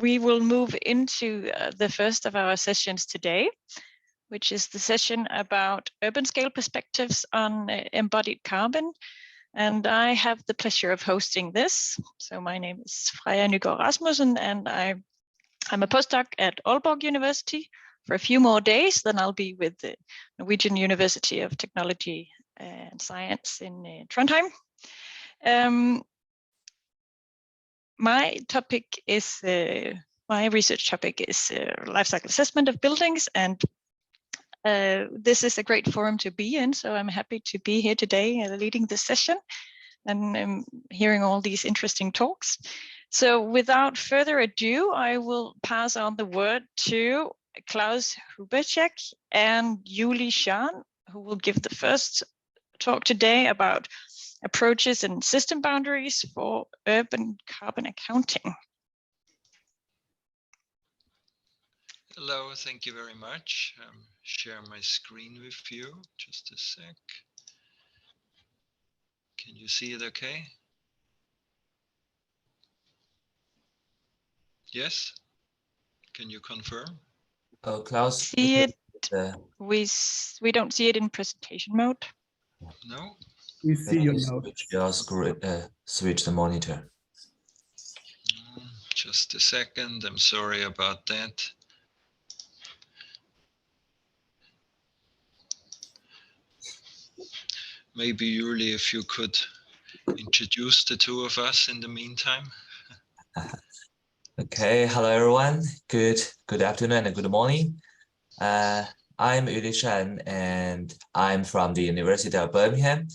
we will move into the first of our sessions today, which is the session about urban scale perspectives on embodied carbon. And I have the pleasure of hosting this. So my name is Freja Nygaard Rasmussen, and I'm a postdoc at Aalborg University for a few more days. Then I'll be with the Norwegian University of Technology and Science in Trondheim. My topic is, my research topic is life cycle assessment of buildings, and this is a great forum to be in, so I'm happy to be here today leading this session and hearing all these interesting talks. So without further ado, I will pass on the word to Klaus Hubacek and Julie Schahn, who will give the first talk today about approaches and system boundaries for urban carbon accounting. Hello, thank you very much. Share my screen with you, just a sec. Can you see it okay? Yes? Can you confirm? Oh, Klaus, see it. We don't see it in presentation mode. No? We see your note. Switch the monitor. Just a second, I'm sorry about that. Maybe Julie, if you could introduce the two of us in the meantime. Okay, hello everyone. Good afternoon and good morning. I'm Julie Schahn, and I'm from the University of Birmingham.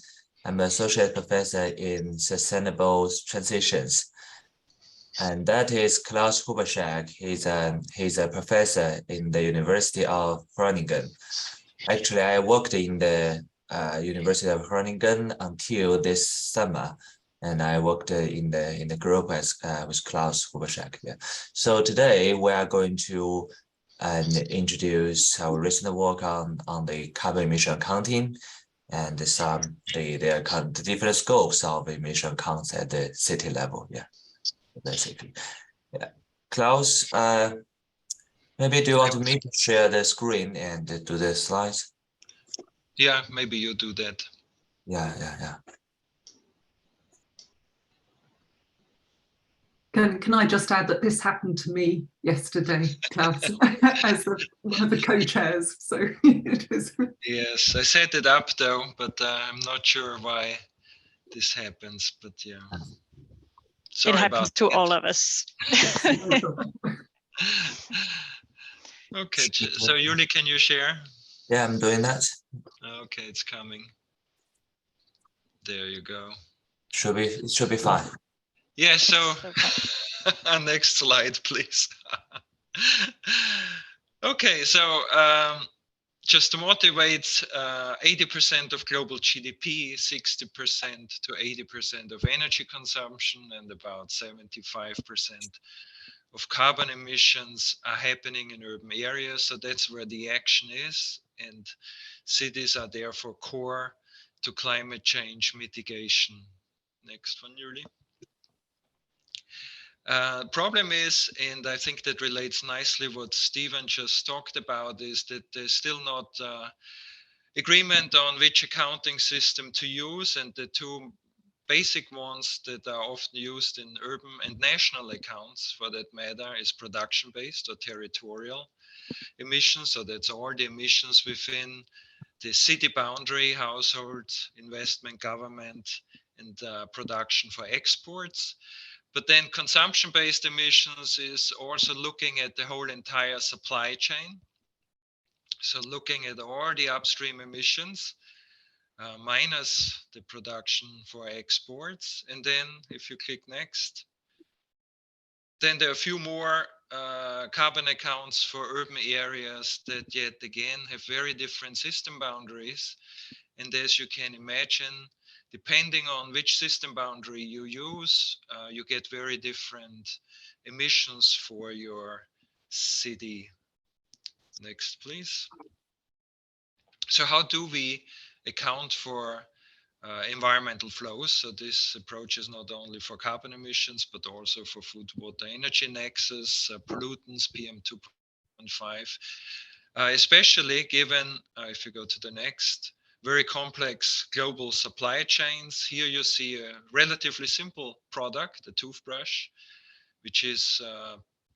I'm an associate professor in sustainable transitions. And that is Klaus Hubacek. He's a professor in the University of Groningen. Actually, I worked in the University of Groningen until this summer, and I worked in the group as with Klaus Hubacek. Yeah. So today we are going to introduce our recent work on the carbon emission accounting and the different scopes of emission accounts at the city level. Yeah, basically. Yeah. Klaus, maybe do you want me to share the screen and do the slides? Yeah, maybe you do that. Yeah. Can I just add that this happened to me yesterday, Klaus, as one of the co-chairs. So it is. Yes, I set it up though, but I'm not sure why this happens. But yeah, sorry, it happens to all of us. Okay, so Julie, can you share? Yeah, I'm doing that. Okay, it's coming. There you go. It should be fine. Yeah, so next slide, please. Okay, so just to motivate, 80% of global GDP, 60% to 80% of energy consumption, and about 75% of carbon emissions are happening in urban areas. So that's where the action is. And cities are therefore core to climate change mitigation. Next one, Julie. Problem is, and I think that relates nicely what Stephen just talked about, is that there's still not agreement on which accounting system to use, and the two basic ones that are often used in urban and national accounts, for that matter, is production-based or territorial emissions. So that's all the emissions within the city boundary, household, investment, government, and production for exports. But then consumption-based emissions is also looking at the whole entire supply chain. So looking at all the upstream emissions, minus the production for exports. And then if you click next, then there are a few more carbon accounts for urban areas that yet again have very different system boundaries. And as you can imagine, depending on which system boundary you use, you get very different emissions for your city. Next, please. So how do we account for environmental flows. So this approach is not only for carbon emissions, but also for food, water, energy nexus, pollutants, PM2.5, especially given, if you go to the next, very complex global supply chains. Here you see a relatively simple product, a toothbrush, which is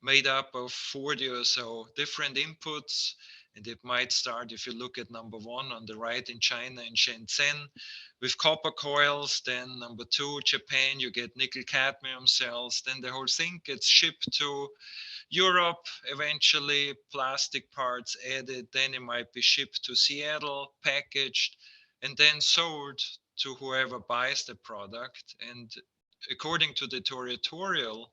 made up of 40 or so different inputs. And it might start, if you look at number 1 on the right in China, in Shenzhen, with copper coils. Then number 2, Japan, you get nickel cadmium cells. Then the whole thing gets shipped to Europe, eventually plastic parts added. Then it might be shipped to Seattle, packaged, and then sold to whoever buys the product. And according to the territorial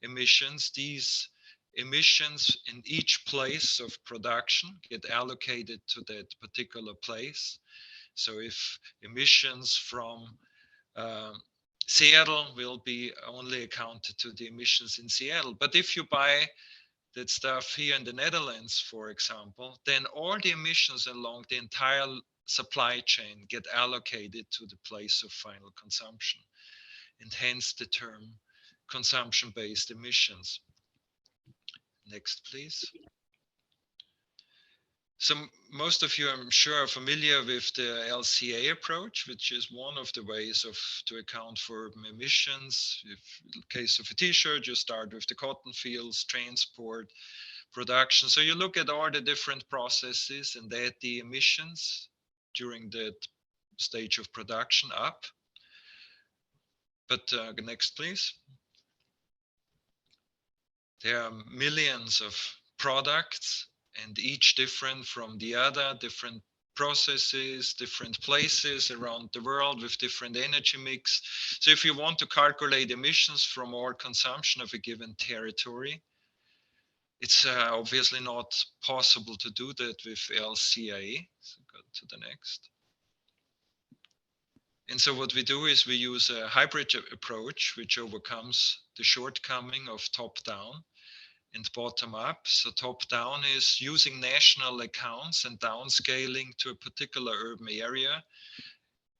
emissions, these emissions in each place of production get allocated to that particular place. So if emissions from Seattle will be only accounted to the emissions in Seattle. But if you buy that stuff here in the Netherlands, for example, then all the emissions along the entire supply chain get allocated to the place of final consumption, and hence the term consumption-based emissions. Next, please. So most of you, I'm sure, are familiar with the LCA approach, which is one of the ways to account for emissions. If in case of a t-shirt, you start with the cotton fields, transport, production. So you look at all the different processes and add the emissions during that stage of production up. But next, please. There are millions of products, and each different from the other, different processes, different places around the world with different energy mix. So if you want to calculate emissions from all consumption of a given territory, it's obviously not possible to do that with LCA. So go to the next. And so what we do is we use a hybrid approach, which overcomes the shortcoming of top-down and bottom-up. So top-down is using national accounts and downscaling to a particular urban area,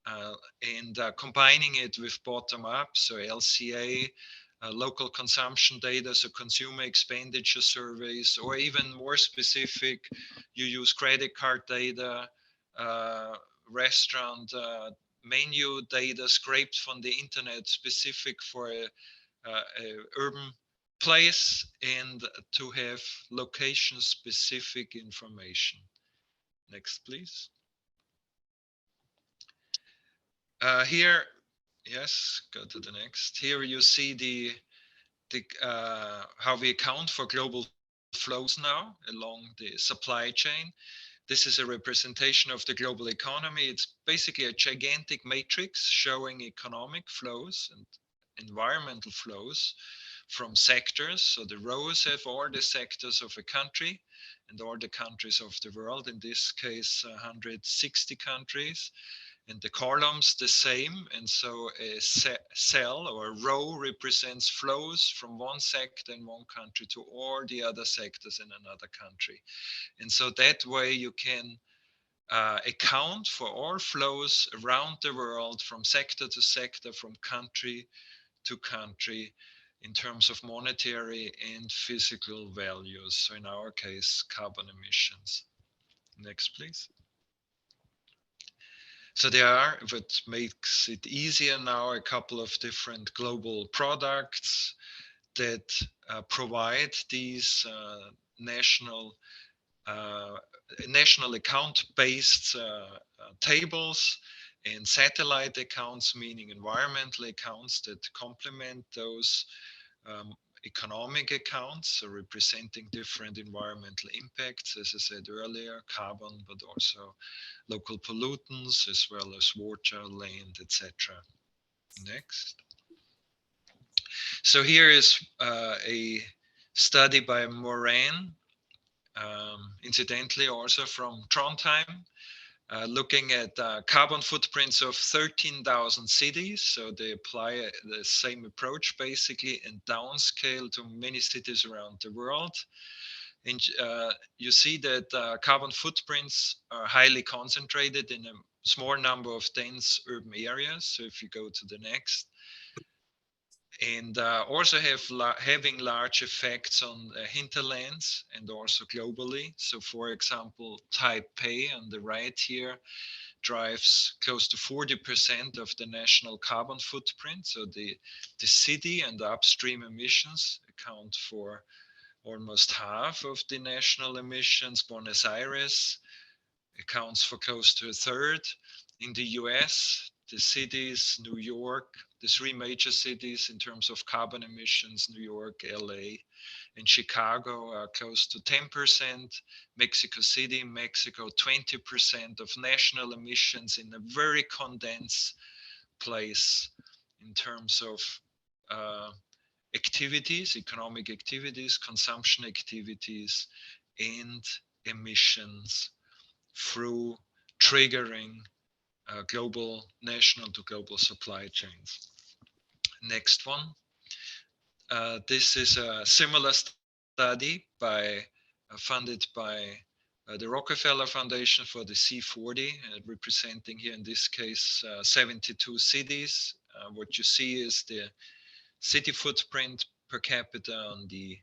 and combining it with bottom-up, so LCA, local consumption data, so consumer expenditure surveys, or even more specific, you use credit card data, restaurant menu data scraped from the internet specific for a urban place, and to have location specific information. Next, please. Here, yes, go to the next. Here you see the how we account for global flows now along the supply chain. This is a representation of the global economy. It's basically a gigantic matrix showing economic flows and environmental flows from sectors. So the rows have all the sectors of a country and all the countries of the world, in this case 160 countries, and the columns the same. And so a cell or a row represents flows from one sector in one country to all the other sectors in another country. And so that way you can account for all flows around the world, from sector to sector, from country to country, in terms of monetary and physical values. So in our case, carbon emissions. Next, please. So there are, what makes it easier now, a couple of different global products that provide these national account-based tables, and satellite accounts, meaning environmental accounts that complement those economic accounts, so representing different environmental impacts, as I said earlier, carbon, but also local pollutants, as well as water, land, etc. Next. So here is a study by Moran, incidentally also from Trondheim, looking at carbon footprints of 13,000 cities. So they apply the same approach basically and downscale to many cities around the world. And you see that carbon footprints are highly concentrated in a small number of dense urban areas. So if you go to the next, and also having large effects on hinterlands and also globally. So for example, Taipei on the right here drives close to 40% of the national carbon footprint. So the city and the upstream emissions account for almost half of the national emissions. Buenos Aires accounts for close to a third. In the US, the cities, New York, the three major cities in terms of carbon emissions, New York, LA, and Chicago are close to 10%. Mexico City, Mexico, 20% of national emissions in a very condensed place in terms of activities, economic activities, consumption activities, and emissions through triggering global, national to global supply chains. Next one. This is a similar study funded by the Rockefeller Foundation for the C40, representing here in this case 72 cities. What you see is the city footprint per capita on the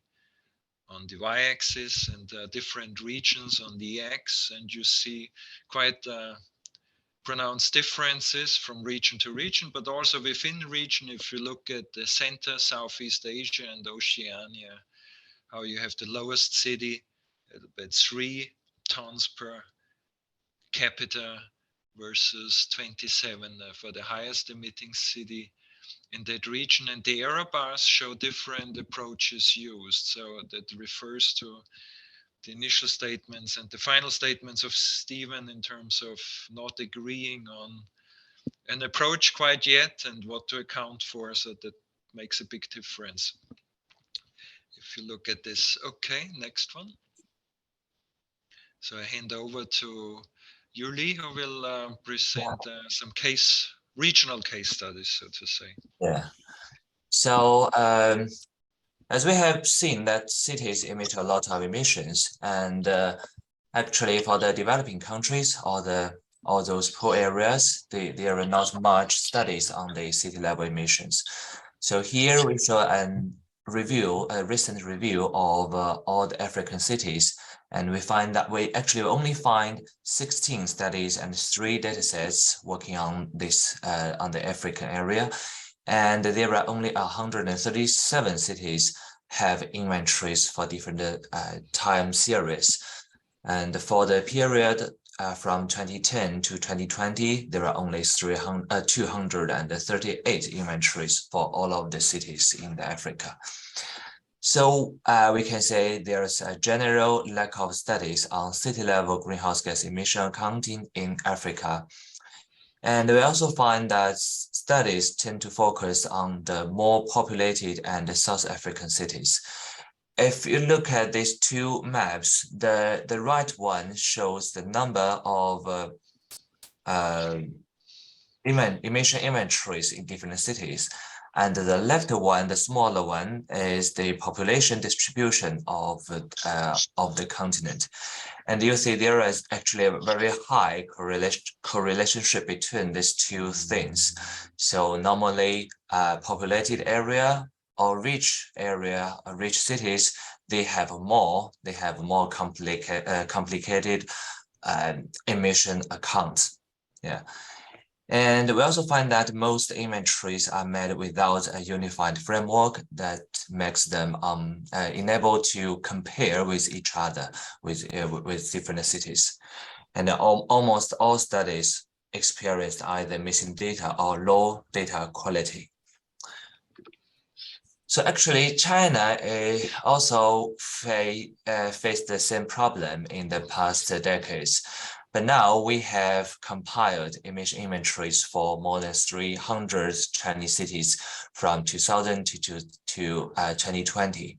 y-axis and different regions on the x, and you see quite pronounced differences from region to region, but also within the region. If you look at the center, Southeast Asia and Oceania, how you have the lowest city at about 3 tons per capita versus 27 for the highest emitting city in that region. And the error bars show different approaches used. So that refers to the initial statements and the final statements of Stephen in terms of not agreeing on an approach quite yet and what to account for. So that makes a big difference. If you look at this, okay, next one. So I hand over to Yuli, who will present some regional case studies, so to say. Yeah. So as we have seen that cities emit a lot of emissions, and actually for the developing countries or all those poor areas, there are not much studies on the city level emissions. So here we show a recent review of all the African cities, and we find that we actually only find 16 studies and 3 datasets working on this on the African area. And there are only 137 cities have inventories for different time series. And for the period from 2010 to 2020, there are only 238 inventories for all of the cities in Africa. So we can say there's a general lack of studies on city-level greenhouse gas emission accounting in Africa. And we also find that studies tend to focus on the more populated and the South African cities. If you look at these 2 maps, the right one shows the number of emission inventories in different cities. And the left one, the smaller one, is the population distribution of the continent. And you see there is actually a very high correlationship between these 2 things. So normally populated area or rich area, or rich cities, they have more complicated emission accounts. Yeah. And we also find that most inventories are made without a unified framework that makes them unable to compare with each other with different cities. And almost all studies experienced either missing data or low data quality. So actually, China also faced the same problem in the past decades. But now we have compiled emission inventories for more than 300 Chinese cities from 2000 to 2020.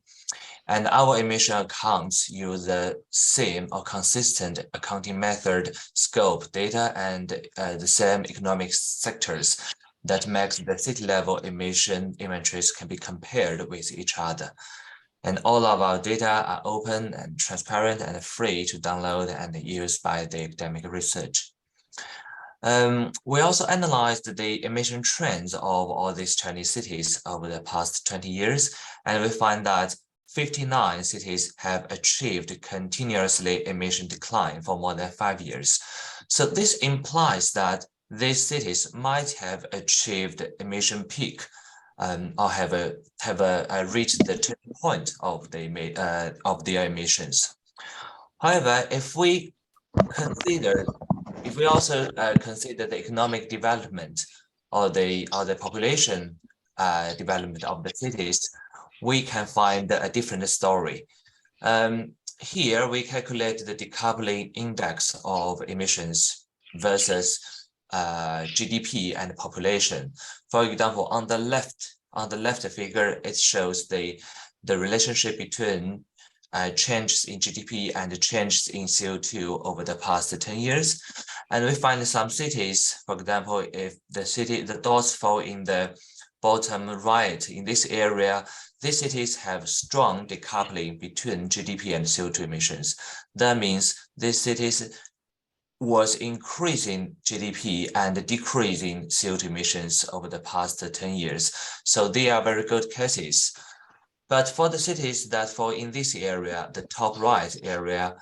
And our emission accounts use the same or consistent accounting method, scope, data, and the same economic sectors that makes the city level emission inventories can be compared with each other. And all of our data are open and transparent and free to download and use by the academic research. We also analyzed the emission trends of all these Chinese cities over the past 20 years, and we find that 59 cities have achieved continuously emission decline for more than 5 years. So this implies that these cities might have achieved emission peak or have reached the turning point of their emissions. However, if we also consider the economic development or the population development of the cities, we can find a different story. Here we calculate the decoupling index of emissions versus GDP and population. For example, on the left figure, it shows the relationship between changes in GDP and changes in CO2 over the past 10 years. And we find some cities, for example, if the dots fall in the bottom right in this area, these cities have strong decoupling between GDP and CO2 emissions. That means these cities was increasing GDP and decreasing CO2 emissions over the past 10 years. So they are very good cases. But for the cities that fall in this area, the top right area,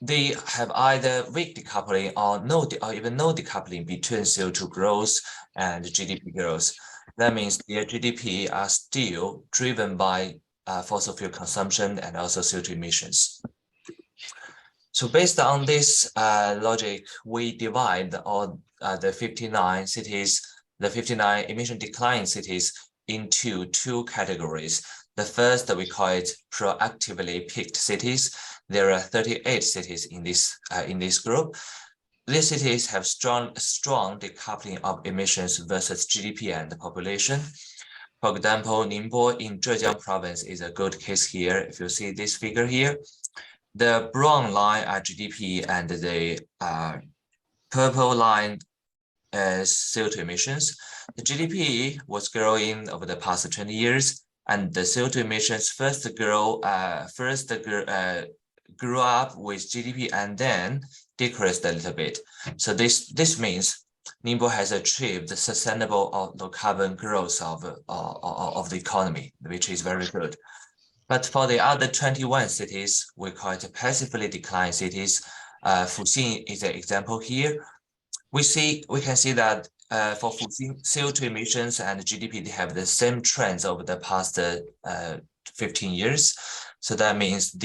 they have either weak decoupling or even no decoupling between CO2 growth and GDP growth. That means their GDP are still driven by fossil fuel consumption and also CO2 emissions. So based on this logic, we divide all the 59 cities, the 59 emission decline cities into two categories. The first, we call it proactively peaked cities. There are 38 cities in this group. These cities have strong decoupling of emissions versus GDP and the population. For example, Ningbo in Zhejiang province is a good case here. If you see this figure here, the brown line are GDP and the purple line is CO2 emissions. The GDP was growing over the past 20 years, and the CO2 emissions grew up with GDP and then decreased a little bit. So this means Ningbo has achieved the sustainable low carbon growth of the economy, which is very good. But for the other 21 cities, we call it passively declined cities. Fuxing is an example here. We can see that for Fuxing, CO2 emissions and GDP, they have the same trends over the past 15 years. So that means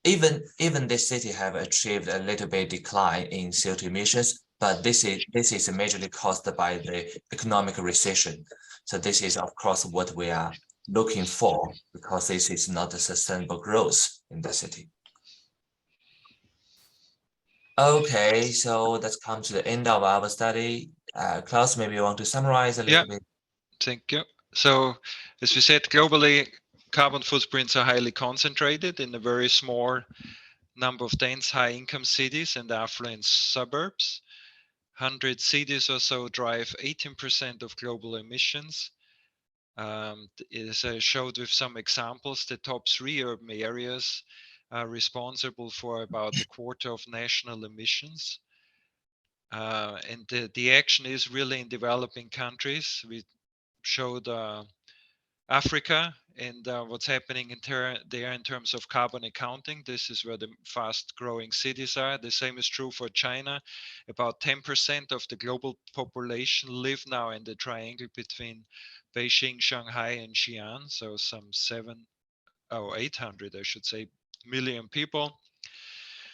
even this city have achieved a little bit decline in CO2 emissions, but this is majorly caused by the economic recession. So this is of course what we are looking for, because this is not a sustainable growth in the city. Okay, so let's come to the end of our study. Klaus, maybe you want to summarize a little bit? Thank you. So, as we said, globally, carbon footprints are highly concentrated in a very small number of dense high-income cities and affluent suburbs. 100 cities or so drive 18% of global emissions. As I showed with some examples, the top 3 urban areas are responsible for about a quarter of national emissions. And the action is really in developing countries. We showed Africa and what's happening there in terms of carbon accounting. This is where the fast growing cities are. The same is true for China. About 10% of the global population live now in the triangle between Beijing, Shanghai, and Xi'an. So some 800, I should say, million people.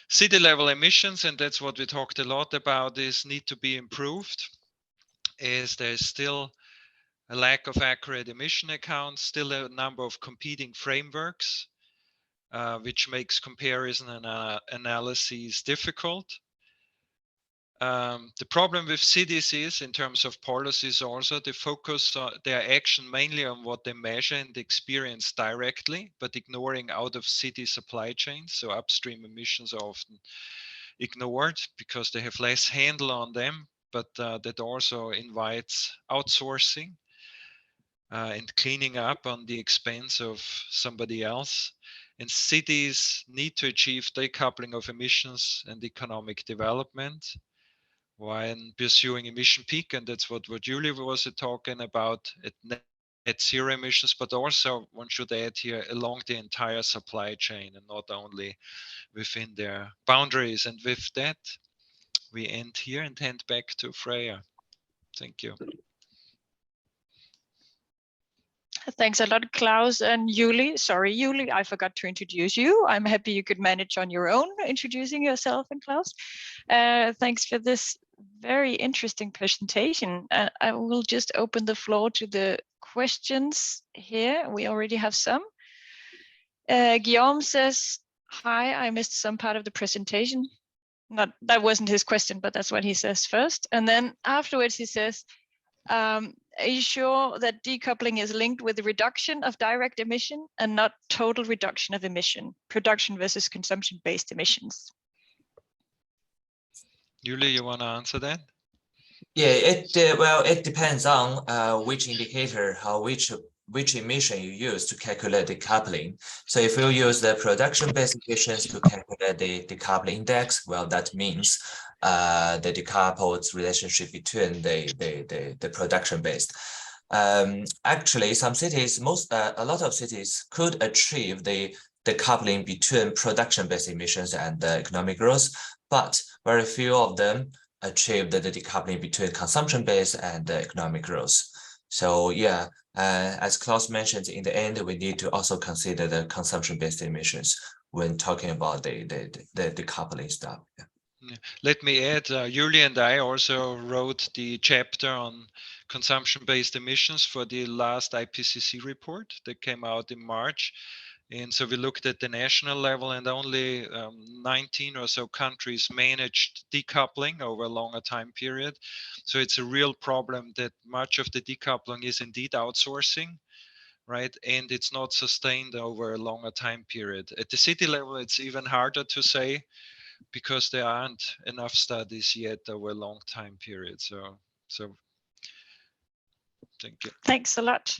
City level emissions, and that's what we talked a lot about, is need to be improved, as there's still a lack of accurate emission accounts, still a number of competing frameworks, which makes comparison and analyses difficult. The problem with cities is, in terms of policies also, they focus their action mainly on what they measure and experience directly, but ignoring out of city supply chains. So upstream emissions are often ignored because they have less handle on them, but that also invites outsourcing. and cleaning up on the expense of somebody else. And cities need to achieve decoupling of emissions and economic development when pursuing emission peak, and that's what Julie was talking about at net zero emissions, but also one should add here along the entire supply chain and not only within their boundaries. And with that, we end here and hand back to Freya. Thank you. Thanks a lot, Klaus and Julie. Sorry, Julie, I forgot to introduce you. I'm happy you could manage on your own, introducing yourself and Klaus. Thanks for this very interesting presentation. I will just open the floor to the questions here. We already have some. Guillaume says, hi, I missed some part of the presentation. That wasn't his question, but that's what he says first. And then afterwards he says, are you sure that decoupling is linked with the reduction of direct emission and not total reduction of emission, production versus consumption-based emissions? Julie, you want to answer that? Yeah, well, it depends on which indicator or which emission you use to calculate decoupling. So if you use the production-based emissions to calculate the decoupling index, well, that means the decoupled relationship between the production-based. Actually, some cities, a lot of cities could achieve the decoupling between production-based emissions and economic growth, but very few of them achieve the decoupling between consumption-based and economic growth. So yeah, as Klaus mentioned, in the end, we need to also consider the consumption-based emissions when talking about the decoupling stuff. Yeah. Yeah. Let me add, Julie and I also wrote the chapter on consumption-based emissions for the last IPCC report that came out in March. And so we looked at the national level, and only 19 or so countries managed decoupling over a longer time period. So it's a real problem that much of the decoupling is indeed outsourcing, right? And it's not sustained over a longer time period. At the city level, it's even harder to say because there aren't enough studies yet over a long time period. So thank you. Thanks a lot.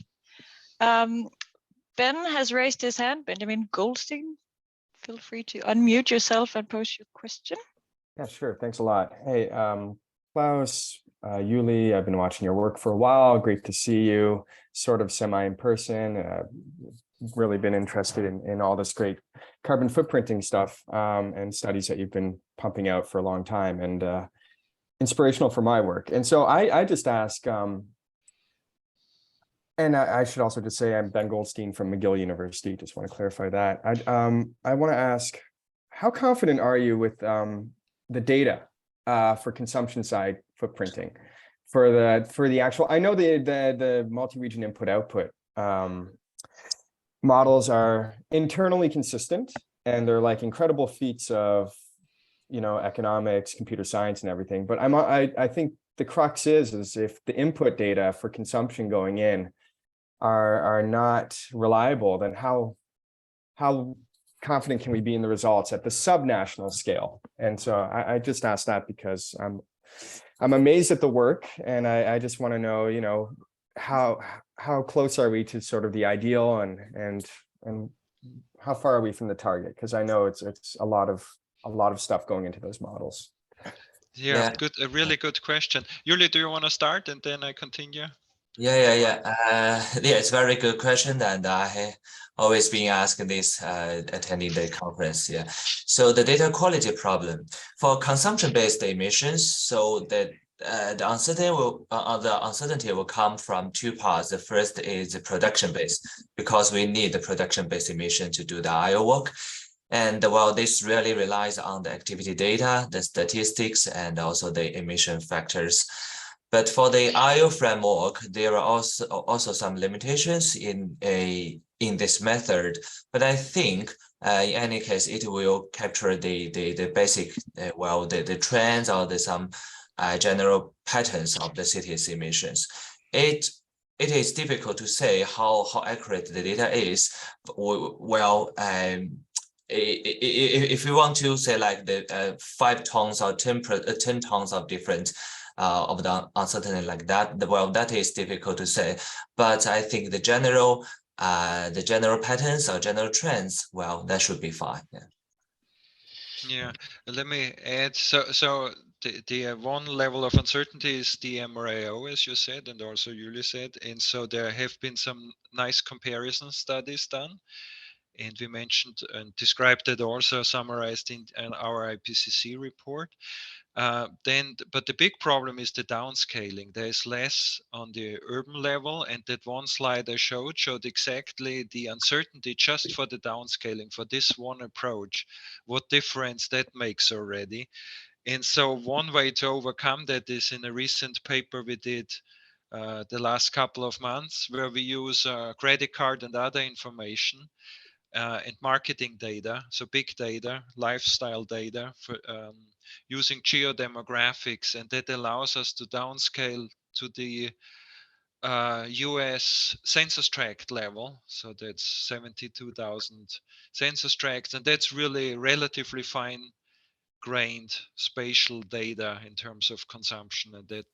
Ben has raised his hand. Benjamin Goldstein, feel free to unmute yourself and pose your question. Yeah, sure. Thanks a lot. Hey, Klaus, Julie, I've been watching your work for a while. Great to see you sort of semi in person. Really been interested in all this great carbon footprinting stuff and studies that you've been pumping out for a long time, and inspirational for my work. And so I just ask, and I should also just say I'm Ben Goldstein from McGill University. Just want to clarify that. I want to ask, how confident are you with the data for consumption side footprinting for the actual? I know the multi-region input-output models are internally consistent, and they're like incredible feats of, economics, computer science, and everything. But I think the crux is if the input data for consumption going in are not reliable, then how confident can we be in the results at the subnational scale? And so I just asked that because I'm amazed at the work, and I just want to know, how close are we to sort of the ideal, and how far are we from the target? Because I know it's a lot of stuff going into those models. Yeah, good, a really good question. Julie, do you want to start and then I continue? Yeah. It's a very good question, and I have always been asking this attending the conference. Yeah, so the data quality problem for consumption-based emissions. So that the uncertainty will come from two parts. The first is the production-based, because we need the production-based emission to do the IO work. And well, this really relies on the activity data, the statistics, and also the emission factors. But for the IO framework, there are also some limitations in this method. But I think in any case, it will capture the basic the trends or some general patterns of the city's emissions. It is difficult to say how accurate the data is. Well, if you want to say like the 5 tons or 10 tons of different of the uncertainty like that. Well, that is difficult to say, but I think the general patterns or general trends, well, that should be fine. Yeah. Yeah, let me add. So the one level of uncertainty is the MRAO, as you said, and also Julie said, and so there have been some nice comparison studies done, and we mentioned and described it also summarized in our IPCC report. But the big problem is the downscaling. There is less on the urban level, and that one slide I showed exactly the uncertainty just for the downscaling for this one approach, what difference that makes already. And so one way to overcome that is in a recent paper we did the last couple of months, where we use credit card and other information and marketing data, so big data, lifestyle data, for using geodemographics, and that allows us to downscale to the US census tract level. So that's 72,000 census tracts, and that's really relatively fine-grained spatial data in terms of consumption, and that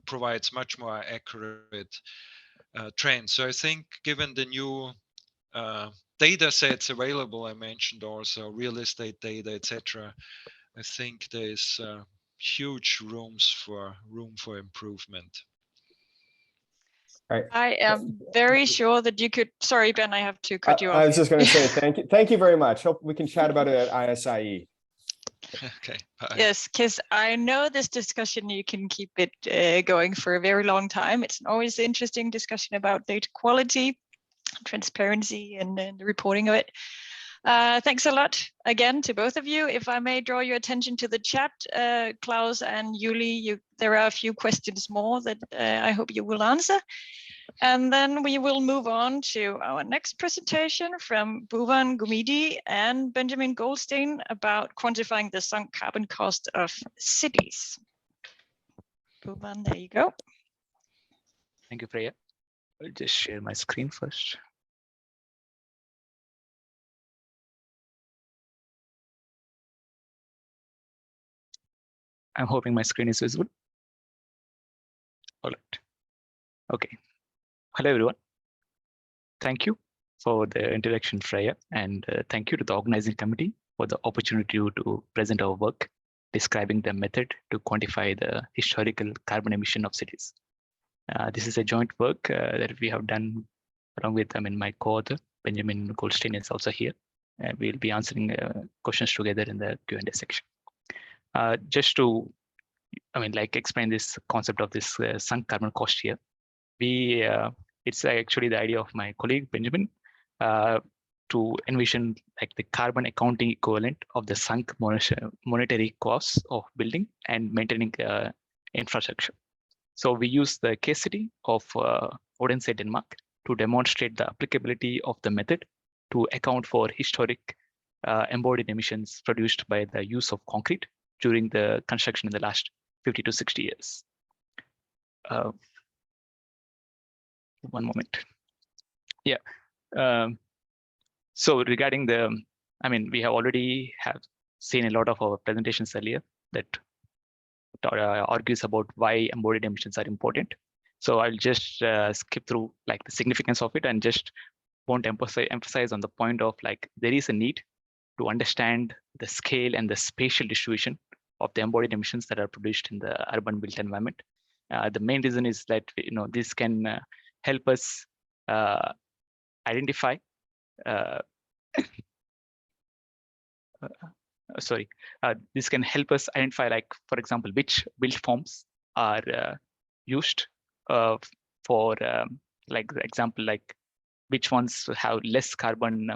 provides much more accurate trends. So I think given the new data sets available, I mentioned also real estate data, etc. I think there's huge room for improvement. Right. I am very sure that you could. Sorry, Ben, I have to cut you off. I was just going to say thank you very much. Hope we can chat about it at ISIE. Okay. Bye. Yes, because I know this discussion, you can keep it going for a very long time. It's always an interesting discussion about data quality, transparency, and the reporting of it. Thanks a lot again to both of you. If I may draw your attention to the chat, Klaus and Julie, there are a few questions more that I hope you will answer. And then we will move on to our next presentation from Bhuvan Gumidi and Benjamin Goldstein about quantifying the sunk carbon cost of cities. Bhuvan, there you go. Thank you, Freya. I'll just share my screen first. I'm hoping my screen is visible. All right. Okay. Hello, everyone. Thank you for the introduction, Freya, and thank you to the organizing committee for the opportunity to present our work describing the method to quantify the historical carbon emission of cities. This is a joint work that we have done along with my co-author, Benjamin Goldstein, is also here. And we'll be answering questions together in the Q&A section. Just to, explain this concept of this sunk carbon cost here. It's actually the idea of my colleague Benjamin to envision like the carbon accounting equivalent of the sunk monetary costs of building and maintaining infrastructure. So we use the case study of Odense, Denmark, to demonstrate the applicability of the method to account for historic embodied emissions produced by the use of concrete during the construction in the last 50 to 60 years. One moment. Yeah. So regarding the, we have already seen a lot of our presentations earlier that argues about why embodied emissions are important. So I'll just skip through like the significance of it and just won't emphasize on the point of like there is a need to understand the scale and the spatial distribution of the embodied emissions that are produced in the urban built environment. The main reason is that this can help us identify this can help us identify, like, for example, which built forms are used for, like, the example, like which ones have less carbon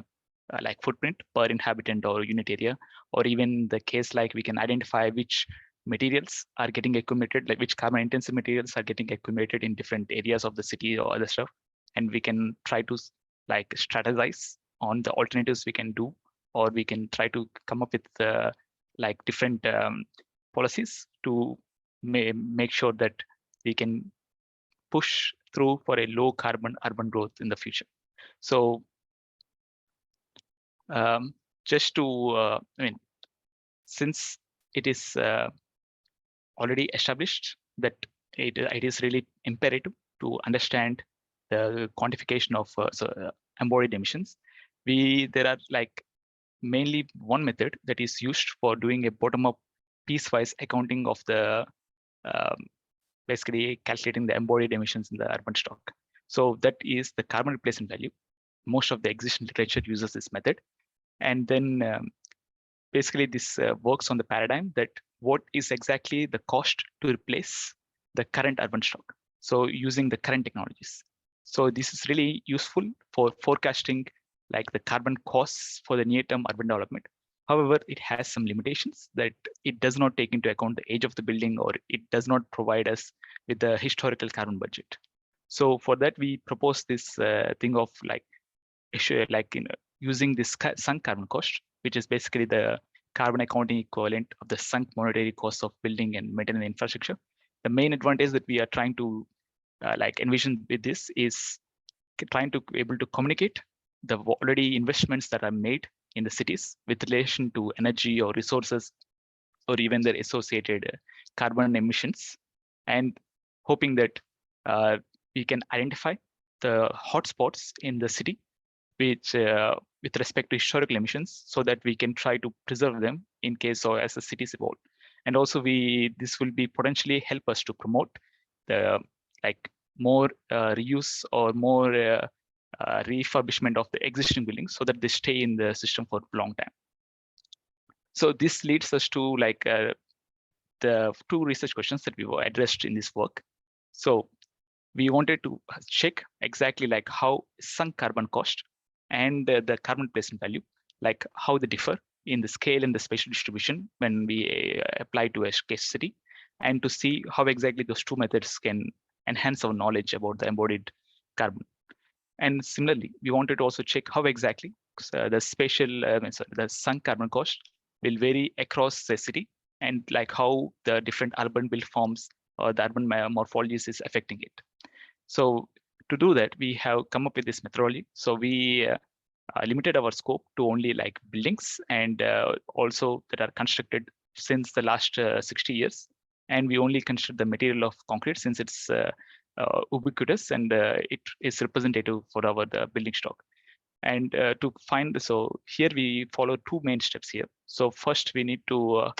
like footprint per inhabitant or unit area, or even the case like we can identify which materials are getting accumulated, like which carbon intensive materials are getting accumulated in different areas of the city or other stuff. And we can try to like strategize on the alternatives we can do, or we can try to come up with like different policies to make sure that we can push through for a low carbon urban growth in the future. So just to, since it is already established that it is really imperative to understand the quantification of embodied emissions. There are like mainly one method that is used for doing a bottom-up piecewise accounting of the basically calculating the embodied emissions in the urban stock. So that is the carbon replacement value. Most of the existing literature uses this method. And then basically this works on the paradigm that what is exactly the cost to replace the current urban stock. So using the current technologies. So this is really useful for forecasting like the carbon costs for the near-term urban development. However, it has some limitations that it does not take into account the age of the building, or it does not provide us with the historical carbon budget. So for that, we propose this thing of like using this sunk carbon cost, which is basically the carbon accounting equivalent of the sunk monetary cost of building and maintaining infrastructure. The main advantage that we are trying to envision with this is trying to be able to communicate the already investments that are made in the cities with relation to energy or resources, or even their associated carbon emissions, and hoping that we can identify the hotspots in the city which with respect to historical emissions, so that we can try to preserve them in case or as the cities evolve. And also this will be potentially help us to promote the more reuse or more refurbishment of the existing buildings, so that they stay in the system for a long time. So this leads us to the two research questions that we were addressed in this work. So we wanted to check exactly how sunk carbon cost and the carbon placement value, how they differ in the scale and the spatial distribution when we apply to a case study, and to see how exactly those two methods can enhance our knowledge about the embodied carbon. And similarly, we wanted to also check how exactly the the sunk carbon cost will vary across the city, and how the different urban built forms or the urban morphologies is affecting it. So to do that, we have come up with this methodology. So we limited our scope to only buildings and also that are constructed since the last 60 years. And we only consider the material of concrete since it's ubiquitous and it is representative for our building stock. And to find, so here we follow two main steps here. So first we need to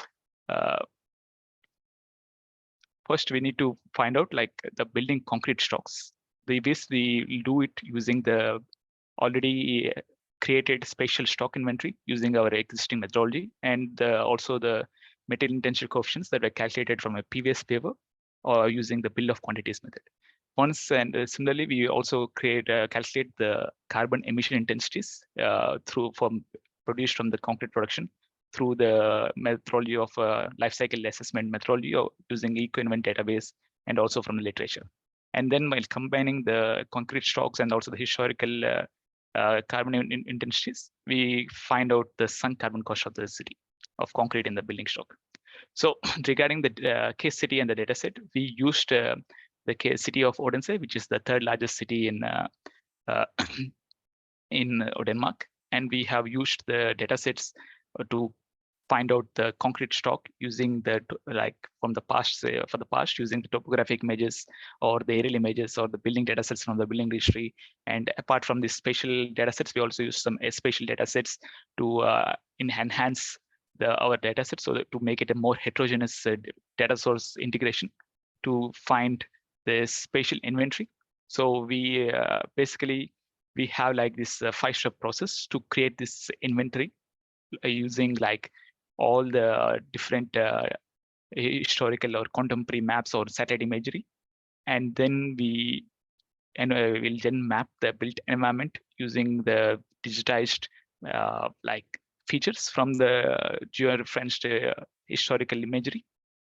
find out the building concrete stocks. We do it using the already created spatial stock inventory using our existing methodology, and also the material intensity coefficients that were calculated from a previous paper or using the bill of quantities method. Once, and similarly, we also calculate the carbon emission intensities produced from the concrete production through the methodology of life cycle assessment methodology using eco-invent database and also from the literature. And then while combining the concrete stocks and also the historical carbon intensities, we find out the sunk carbon cost of the city of concrete in the building stock. So regarding the case city and the data set, we used the case city of Odense, which is the third largest city in Denmark. And we have used the data sets to find out the concrete stock using the from the past, for the past, using the topographic images or the aerial images or the building data sets from the building registry. And apart from the spatial data sets, we also use some spatial data sets to enhance our data set, so that to make it a more heterogeneous data source integration to find the spatial inventory. So we basically we have this 5-step process to create this inventory using all the different historical or contemporary maps or satellite imagery, and then we'll then map the built environment using the digitized features from the georeferenced historical imagery,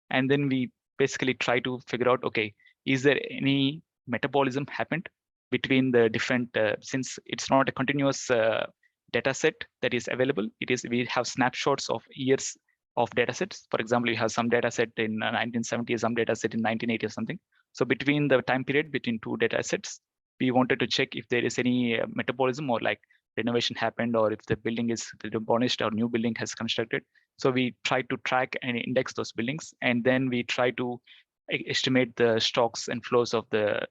and then we basically try to figure out, okay, is there any metabolism happened between the different since it's not a continuous data set that is available. We have snapshots of years of data sets. For example, we have some data set in 1970, some data set in 1980 or something. So between the time period between two data sets, we wanted to check if there is any metabolism or renovation happened, or if the building is demolished or new building has constructed. So we try to track and index those buildings, and then we try to estimate the stocks and flows of the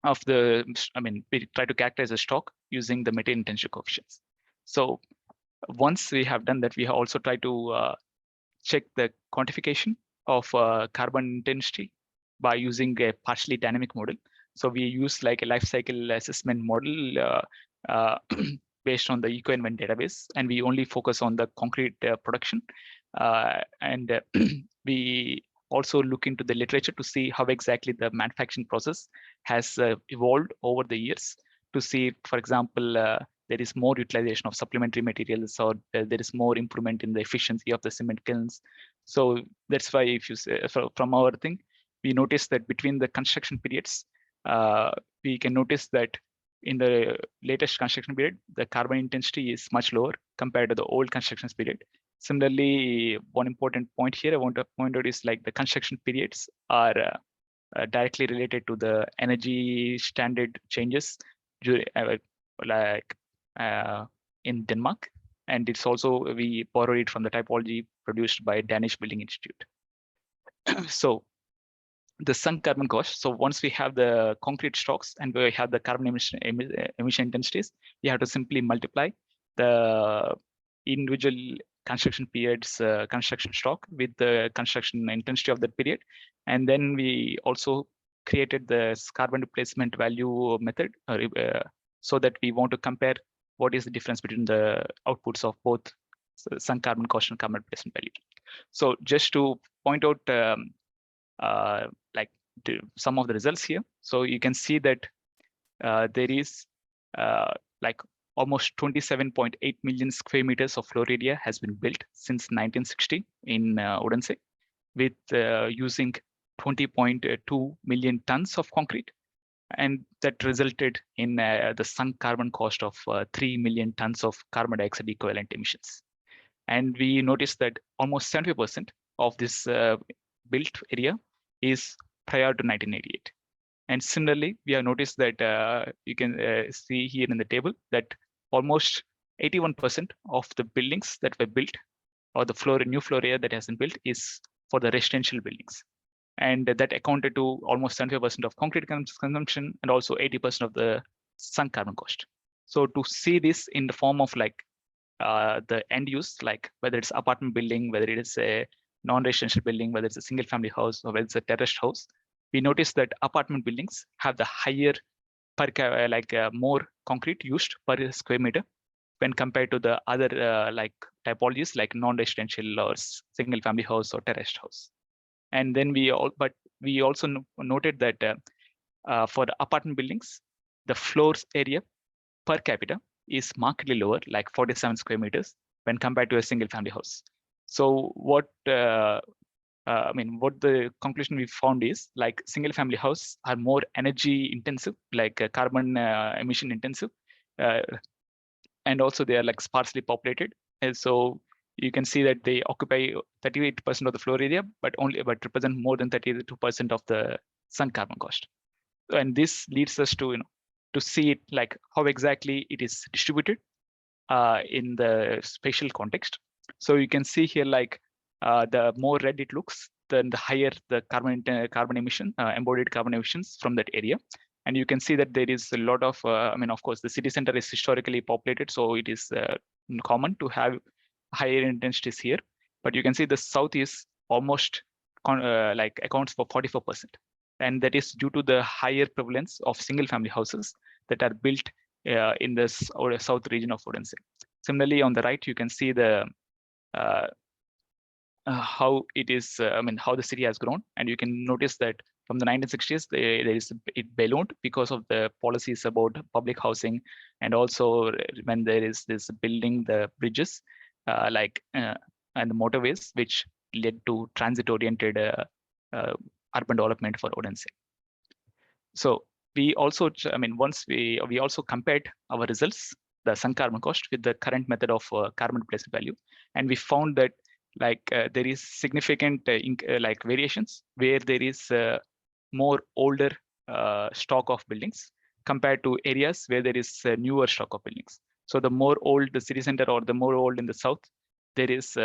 we try to characterize a stock using the material intensity coefficients. So once we have done that, we have also tried to check the quantification of carbon intensity by using a partially dynamic model. So we use like a life cycle assessment model based on the eco-environment database, and we only focus on the concrete production. We also look into the literature to see how exactly the manufacturing process has evolved over the years, to see, for example, there is more utilization of supplementary materials, or there is more improvement in the efficiency of the cement kilns. So that's why, if you say, from our thing, we notice that between the construction periods, we can notice that in the latest construction period, the carbon intensity is much lower compared to the old construction period. Similarly, one important point here I want to point out is like the construction periods are directly related to the energy standard changes in Denmark. And it's also, we borrowed it from the typology produced by Danish Building Institute. So the sunk carbon cost. So once we have the concrete stocks and we have the carbon emission intensities, we have to simply multiply the individual construction periods construction stock with the construction intensity of that period. And then we also created the carbon replacement value method so that we want to compare what is the difference between the outputs of both sunk carbon cost and carbon replacement value. So just to point out some of the results here. So you can see that there is like almost 27.8 million square meters of floor area has been built since 1960 in Odense, with using 20.2 million tons of concrete. And that resulted in the sunk carbon cost of 3 million tons of carbon dioxide equivalent emissions. And we noticed that almost 70% of this built area is prior to 1988. And similarly, we have noticed that you can see here in the table that almost 81% of the buildings that were built, or the new floor area that has been built, is for the residential buildings. And that accounted to almost 75% of concrete consumption and also 80% of the sunk carbon cost. So to see this in the form of like the end use, like whether it's apartment building, whether it is a non-residential building, whether it's a single family house or whether it's a terraced house, we notice that apartment buildings have the higher more concrete used per square meter when compared to the other typologies like non-residential or single family house or terraced house. And then we also noted that for the apartment buildings, the floors area per capita is markedly lower, like 47 square meters, when compared to a single family house. So what what the conclusion we found is, like, single family houses are more energy intensive, like carbon emission intensive, and also they are like sparsely populated. And so you can see that they occupy 38% of the floor area, but represent more than 32% of the sunk carbon cost. And this leads us to to see it like how exactly it is distributed in the spatial context. So you can see here, like the more red it looks, then the higher the carbon emission, embodied carbon emissions from that area. And you can see that there is a lot of, of course, the city center is historically populated, so it is common to have higher intensities here. But you can see the south is almost accounts for 44%. And that is due to the higher prevalence of single family houses that are built in the south region of Odense. Similarly, on the right, you can see the how it is, how the city has grown. And you can notice that from the 1960s, it ballooned because of the policies about public housing, and also when there is this building the bridges and the motorways, which led to transit-oriented urban development for Odense. So we also, once we also compared our results, the sunk carbon cost, with the current method of carbon replacement value, and we found that there is significant variations where there is more older stock of buildings compared to areas where there is newer stock of buildings. So the more old the city center or the more old in the south, there is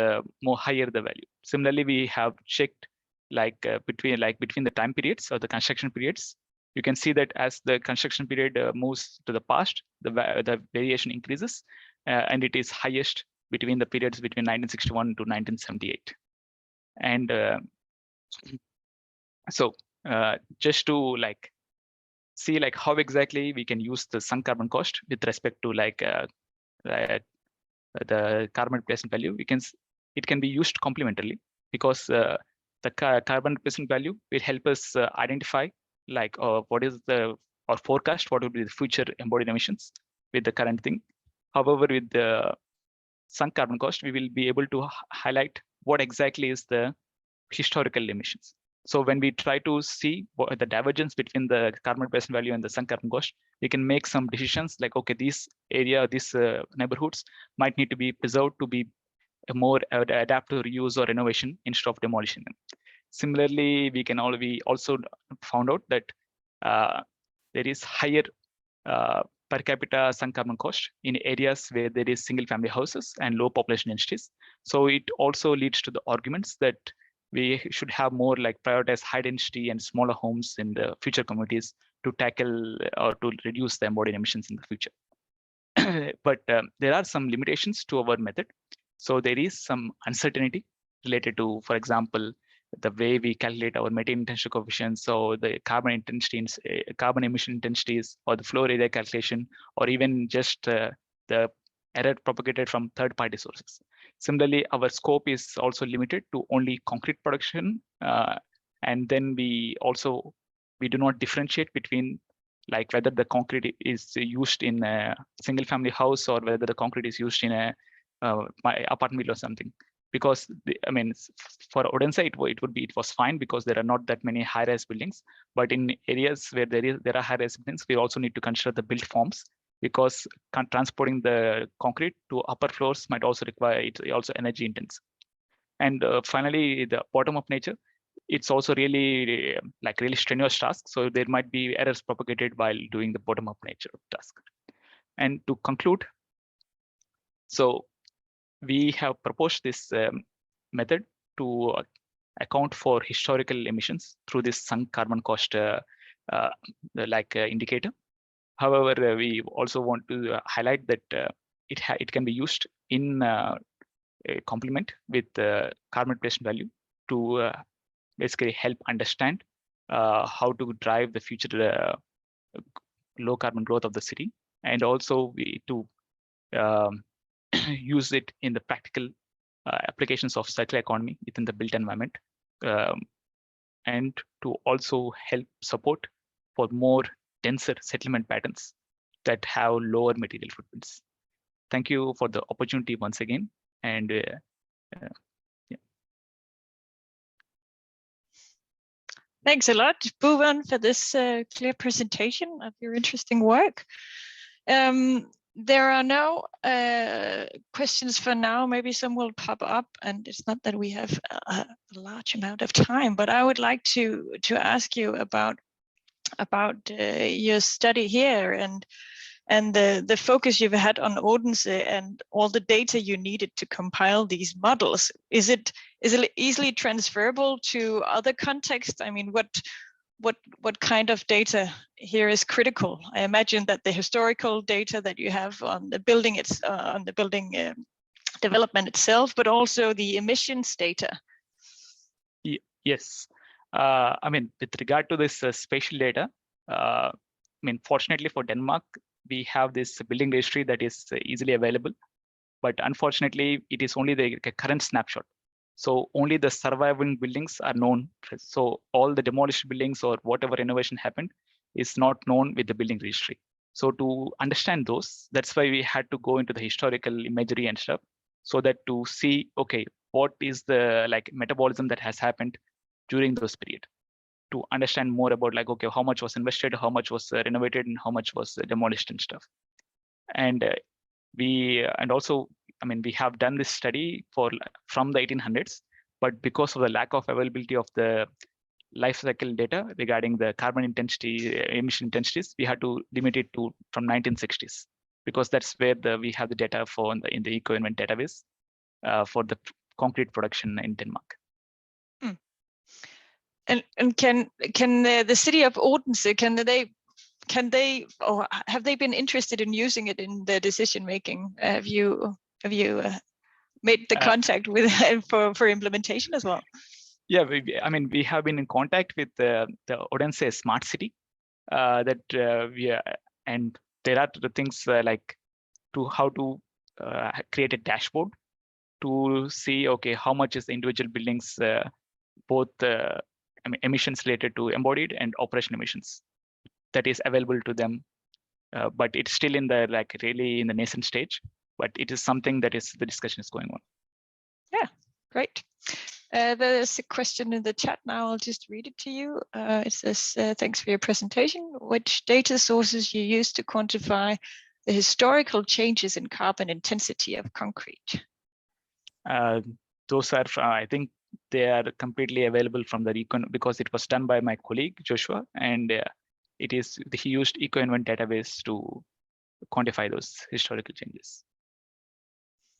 more higher the value. Similarly, we have checked between the time periods or the construction periods, you can see that as the construction period moves to the past, the variation increases, and it is highest between the periods between 1961 to 1978. And so just to see how exactly we can use the sunk carbon cost with respect to the carbon replacement value, it can be used complementarily, because the carbon replacement value will help us identify what is or forecast what will be the future embodied emissions with the current thing. However, with the sunk carbon cost, we will be able to highlight what exactly is the historical emissions. So when we try to see what the divergence between the carbon replacement value and the sunk carbon cost, we can make some decisions like, okay, these neighborhoods might need to be preserved to be more adaptive reuse or renovation instead of demolishing them. Similarly, we also found out that there is higher per capita sunk carbon cost in areas where there is single family houses and low population densities. So it also leads to the arguments that we should have more prioritize high density and smaller homes in the future communities to tackle or to reduce the embodied emissions in the future. But there are some limitations to our method. So there is some uncertainty related to, for example, the way we calculate our material intensity coefficients, so the carbon emission intensities, or the flow area calculation, or even just the error propagated from third-party sources. Similarly, our scope is also limited to only concrete production, and then we do not differentiate between whether the concrete is used in a single-family house or whether the concrete is used in a my apartment or something. Because for Odense it was fine because there are not that many high-rise buildings. But in areas where there are high-rise buildings, we also need to consider the built forms, because transporting the concrete to upper floors might also require it also energy intense. And finally, the bottom-up nature, it's also really really strenuous task. So there might be errors propagated while doing the bottom-up nature of task. And to conclude, so we have proposed this method to account for historical emissions through this sunk carbon cost indicator. However, we also want to highlight that it can be used in complement with carbon replacement value to basically help understand how to drive the future low carbon growth of the city, and also to use it in the practical applications of circular economy within the built environment, and to also help support for more denser settlement patterns that have lower material footprints. Thank you for the opportunity once again. And yeah. Thanks a lot, Bhuvan, for this clear presentation of your interesting work. There are no questions for now. Maybe some will pop up, and it's not that we have a large amount of time, but I would like to ask you about your study here and the focus you've had on Odense and all the data you needed to compile these models. Is it easily transferable to other contexts? I mean, what kind of data here is critical? I imagine that the historical data that you have on the building, development itself, but also the emissions data. Yes, with regard to this spatial data, fortunately for Denmark, we have this building registry that is easily available, but unfortunately, it is only the current snapshot. So only the surviving buildings are known. So all the demolished buildings or whatever renovation happened is not known with the building registry. So to understand those, that's why we had to go into the historical imagery and stuff, so that to see, okay, what is the metabolism that has happened during those period, to understand more about okay, how much was invested, how much was renovated, and how much was demolished and stuff. And we have done this study from the 1800s, but because of the lack of availability of the life cycle data regarding the carbon intensity, emission intensities, we had to limit it to from 1960s, because that's where we have the data for in the EcoInvent database for the concrete production in Denmark. And can the city of Odense, can they or have they been interested in using it in their decision making? Have you made the contact with for implementation as well? Yeah, we have been in contact with the Odense Smart City. And there are the things like how to create a dashboard to see, okay, how much is the individual buildings, both emissions related to embodied and operation emissions that is available to them. But it's still in the really in the nascent stage, but it is something that the discussion is going on. Yeah, great. There's a question in the chat now. I'll just read it to you. It says, thanks for your presentation. Which data sources you use to quantify the historical changes in carbon intensity of concrete? Those are, I think they are completely available from the because it was done by my colleague, Joshua, and he used EcoInvent database to quantify those historical changes.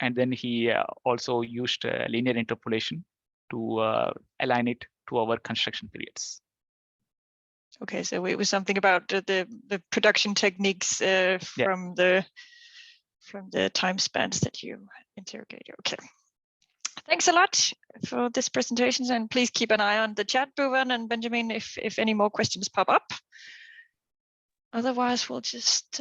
And then he also used linear interpolation to align it to our construction periods. Okay, so it was something about the production techniques from the time spans that you interrogated. Okay, thanks a lot for this presentation, and please keep an eye on the chat, Bhuvan and Benjamin, if any more questions pop up. Otherwise, we'll just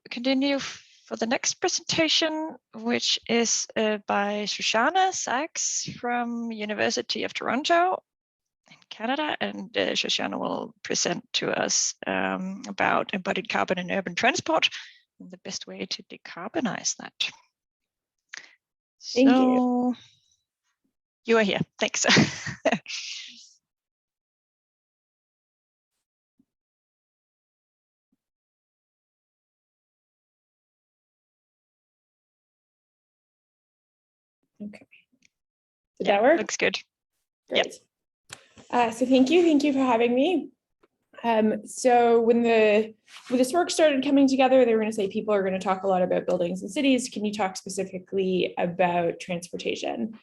continue for the next presentation, which is by Shoshana Sachs from University of Toronto in Canada. And Shoshana will present to us about embodied carbon in urban transport and the best way to decarbonize that. Thank you. You are here. Thanks. Okay. Did that work? Looks good. Great. So thank you for having me. So when this work started coming together, they were going to say people are going to talk a lot about buildings and cities. Can you talk specifically about transportation?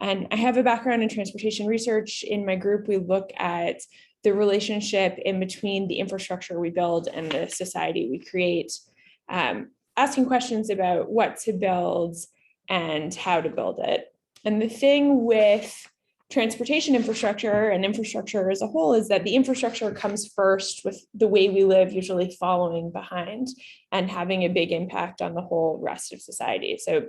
And I have a background in transportation research. In my group, we look at the relationship in between the infrastructure we build and the society we create, asking questions about what to build and how to build it. And the thing with transportation infrastructure and infrastructure as a whole is that the infrastructure comes first, with the way we live usually following behind and having a big impact on the whole rest of society. So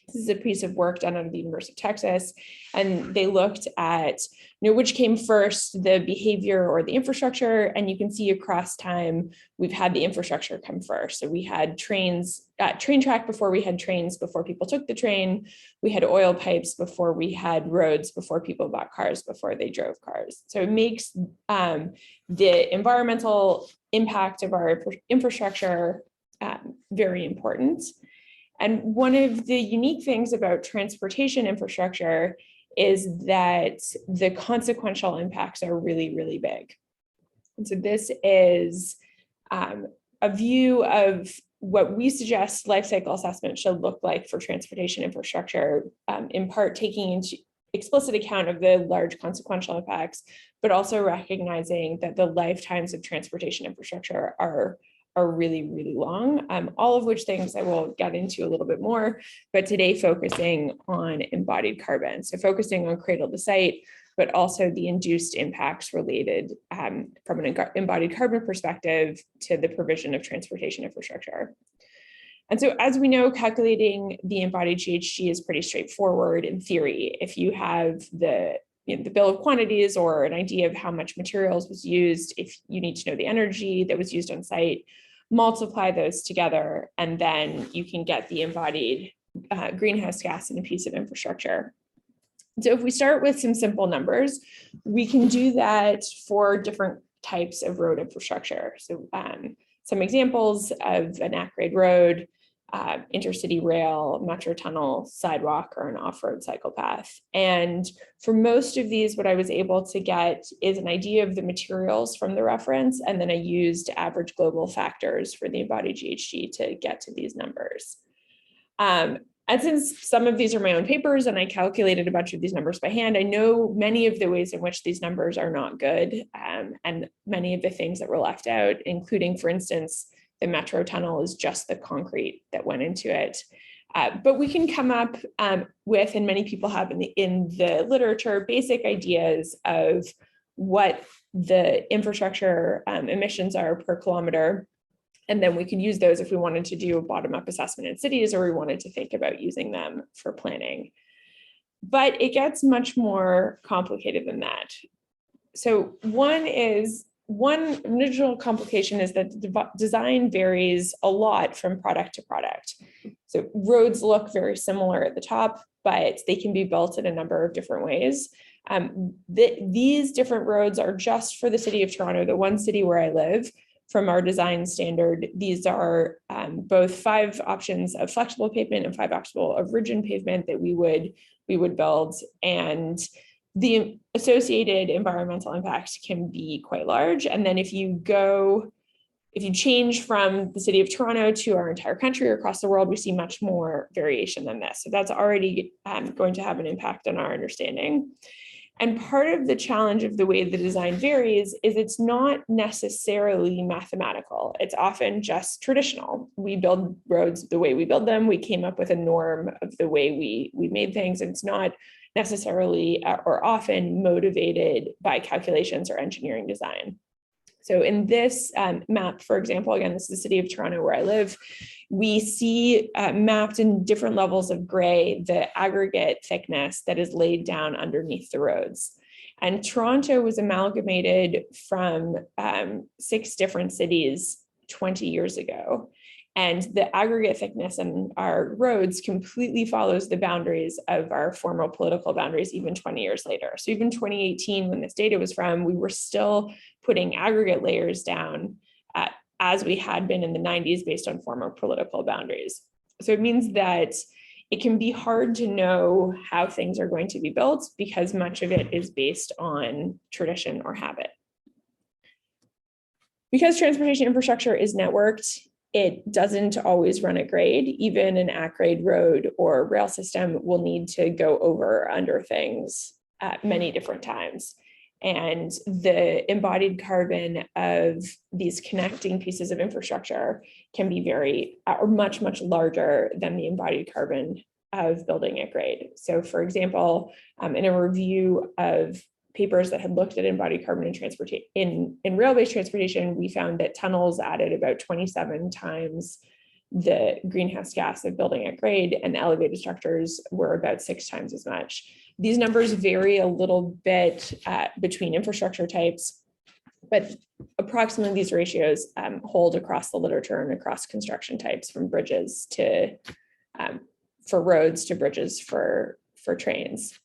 this is a piece of work done out of the University of Texas, and they looked at which came first, the behavior or the infrastructure. And you can see across time, we've had the infrastructure come first. So we had train track before we had trains, before people took the train. We had oil pipes before we had roads, before people bought cars, before they drove cars. So it makes the environmental impact of our infrastructure very important. And one of the unique things about transportation infrastructure is that the consequential impacts are really, really big. And so this is a view of what we suggest life cycle assessment should look like for transportation infrastructure, in part taking into explicit account of the large consequential impacts, but also recognizing that the lifetimes of transportation infrastructure are really, really long, all of which things I will get into a little bit more, but today focusing on embodied carbon. So focusing on cradle to site, but also the induced impacts related from an embodied carbon perspective to the provision of transportation infrastructure. And so as we know, calculating the embodied GHG is pretty straightforward in theory. If you have the bill of quantities or an idea of how much materials was used, if you need to know the energy that was used on site, multiply those together, and then you can get the embodied greenhouse gas in a piece of infrastructure. So if we start with some simple numbers, we can do that for different types of road infrastructure. So some examples of an at-grade road, intercity rail, metro tunnel, sidewalk, or an off-road cycle path. And for most of these, what I was able to get is an idea of the materials from the reference, and then I used average global factors for the embodied GHG to get to these numbers. And since some of these are my own papers and I calculated a bunch of these numbers by hand, I know many of the ways in which these numbers are not good, and many of the things that were left out, including, for instance, the metro tunnel is just the concrete that went into it. But we can come up with, and many people have in the literature, basic ideas of what the infrastructure emissions are per kilometer. And then we could use those if we wanted to do a bottom-up assessment in cities, or we wanted to think about using them for planning. But it gets much more complicated than that. So one initial complication is that the design varies a lot from product to product. So roads look very similar at the top, but they can be built in a number of different ways. These different roads are just for the city of Toronto, the one city where I live. From our design standard, these are both 5 options of flexible pavement and 5 options of rigid pavement that we would build, and the associated environmental impact can be quite large. And then if you change from the city of Toronto to our entire country or across the world, we see much more variation than this. So that's already going to have an impact on our understanding. And part of the challenge of the way the design varies is it's not necessarily mathematical. It's often just traditional. We build roads the way we build them. We came up with a norm of the way we made things. And it's not necessarily or often motivated by calculations or engineering design. So in this map, for example, again, this is the city of Toronto where I live, we see mapped in different levels of gray, the aggregate thickness that is laid down underneath the roads. And Toronto was amalgamated from 6 different cities 20 years ago. And the aggregate thickness in our roads completely follows the boundaries of our former political boundaries, even 20 years later. So even 2018, when this data was from, we were still putting aggregate layers down as we had been in the 90s based on former political boundaries. So it means that it can be hard to know how things are going to be built because much of it is based on tradition or habit. Because transportation infrastructure is networked, it doesn't always run at grade. Even an at-grade road or rail system will need to go over or under things at many different times. And the embodied carbon of these connecting pieces of infrastructure can be much, much larger than the embodied carbon of building at grade. So for example, in a review of papers that had looked at embodied carbon in rail-based transportation, we found that tunnels added about 27 times the greenhouse gas of building at grade, and elevated structures were about 6 times as much. These numbers vary a little bit between infrastructure types, but approximately these ratios hold across the literature and across construction types, from bridges to for roads to bridges for trains.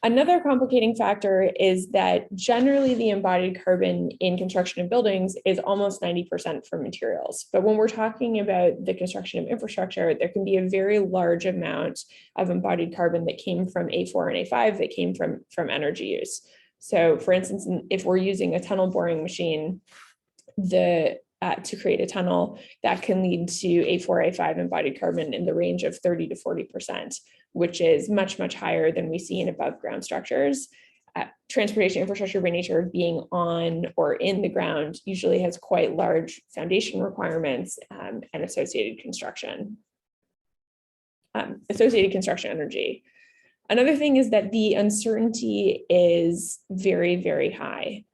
Another complicating factor is that generally the embodied carbon in construction of buildings is almost 90% from materials. But when we're talking about the construction of infrastructure, there can be a very large amount of embodied carbon that came from A4 and A5 that came from energy use. So for instance, if we're using a tunnel boring machine, to create a tunnel, that can lead to A4, A5 embodied carbon in the range of 30 to 40%, which is much, much higher than we see in above ground structures. Transportation infrastructure, by nature of being on or in the ground, usually has quite large foundation requirements and associated construction energy. Another thing is that the uncertainty is very, very high.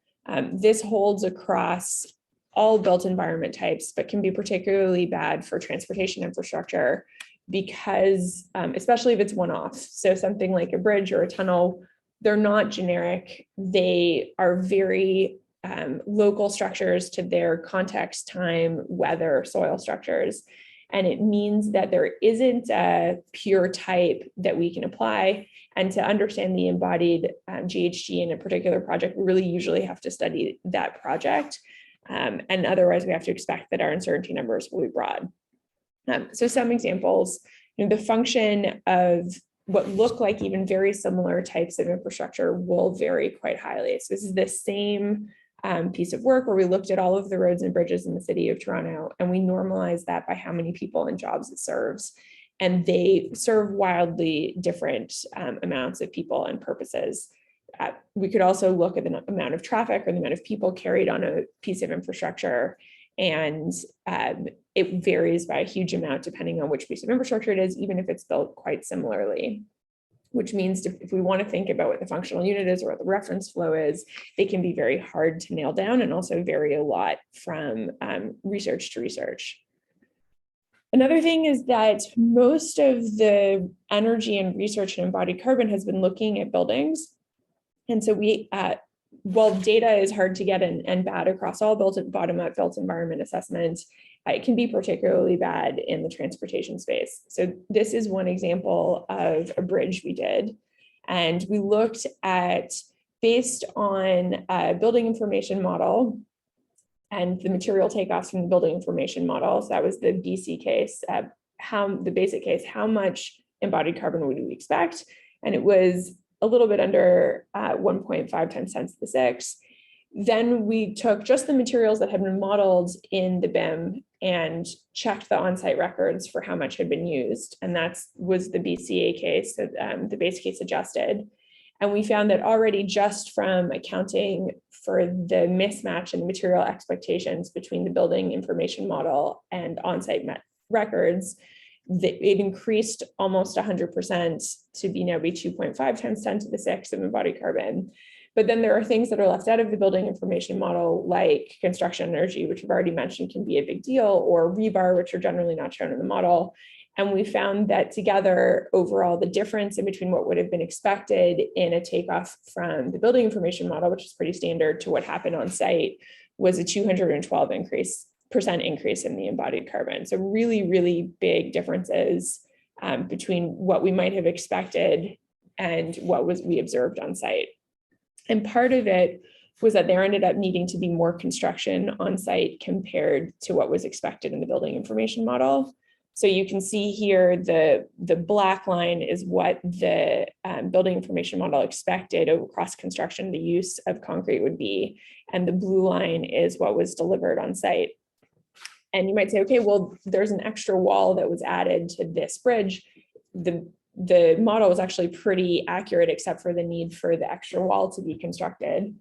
This holds across all built environment types, but can be particularly bad for transportation infrastructure because, especially if it's one-off. So something like a bridge or a tunnel, they're not generic. They are very local structures to their context, time, weather, soil structures. And it means that there isn't a pure type that we can apply. And to understand the embodied GHG in a particular project, we really usually have to study that project. And otherwise we have to expect that our uncertainty numbers will be broad. So some examples, the function of what look like even very similar types of infrastructure will vary quite highly. So this is the same piece of work where we looked at all of the roads and bridges in the city of Toronto, and we normalized that by how many people and jobs it serves. and they serve wildly different amounts of people and purposes. We could also look at the amount of traffic or the amount of people carried on a piece of infrastructure, and it varies by a huge amount depending on which piece of infrastructure it is, even if it's built quite similarly. Which means if we want to think about what the functional unit is or what the reference flow is, they can be very hard to nail down and also vary a lot from research to research. Another thing is that most of the energy and research in embodied carbon has been looking at buildings. And so while data is hard to get and bad across all bottom-up built environment assessment, it can be particularly bad in the transportation space. So this is one example of a bridge we did. And we looked at, based on a building information model and the material takeoffs from the building information model. So that was the BC case, the basic case, how much embodied carbon would we expect? And it was a little bit under 1.5 times 10 to the 6. Then we took just the materials that had been modeled in the BIM and checked the on-site records for how much had been used. And that was the BCA case, so, the base case adjusted. And we found that already just from accounting for the mismatch in the material expectations between the building information model and on-site records, it increased almost 100% to be now 2.5 times 10 to the 6 of embodied carbon. But then there are things that are left out of the building information model, like construction energy, which we've already mentioned can be a big deal, or rebar, which are generally not shown in the model. And we found that together, overall, the difference in between what would have been expected in a takeoff from the building information model, which is pretty standard, to what happened on site was a 212% increase in the embodied carbon. So really, really big differences between what we might have expected and what we observed on site. And part of it was that there ended up needing to be more construction on site compared to what was expected in the building information model. So you can see here, the black line is what the building information model expected across construction, the use of concrete would be, and the blue line is what was delivered on site. And you might say, okay, well, there's an extra wall that was added to this bridge. The model was actually pretty accurate, except for the need for the extra wall to be constructed.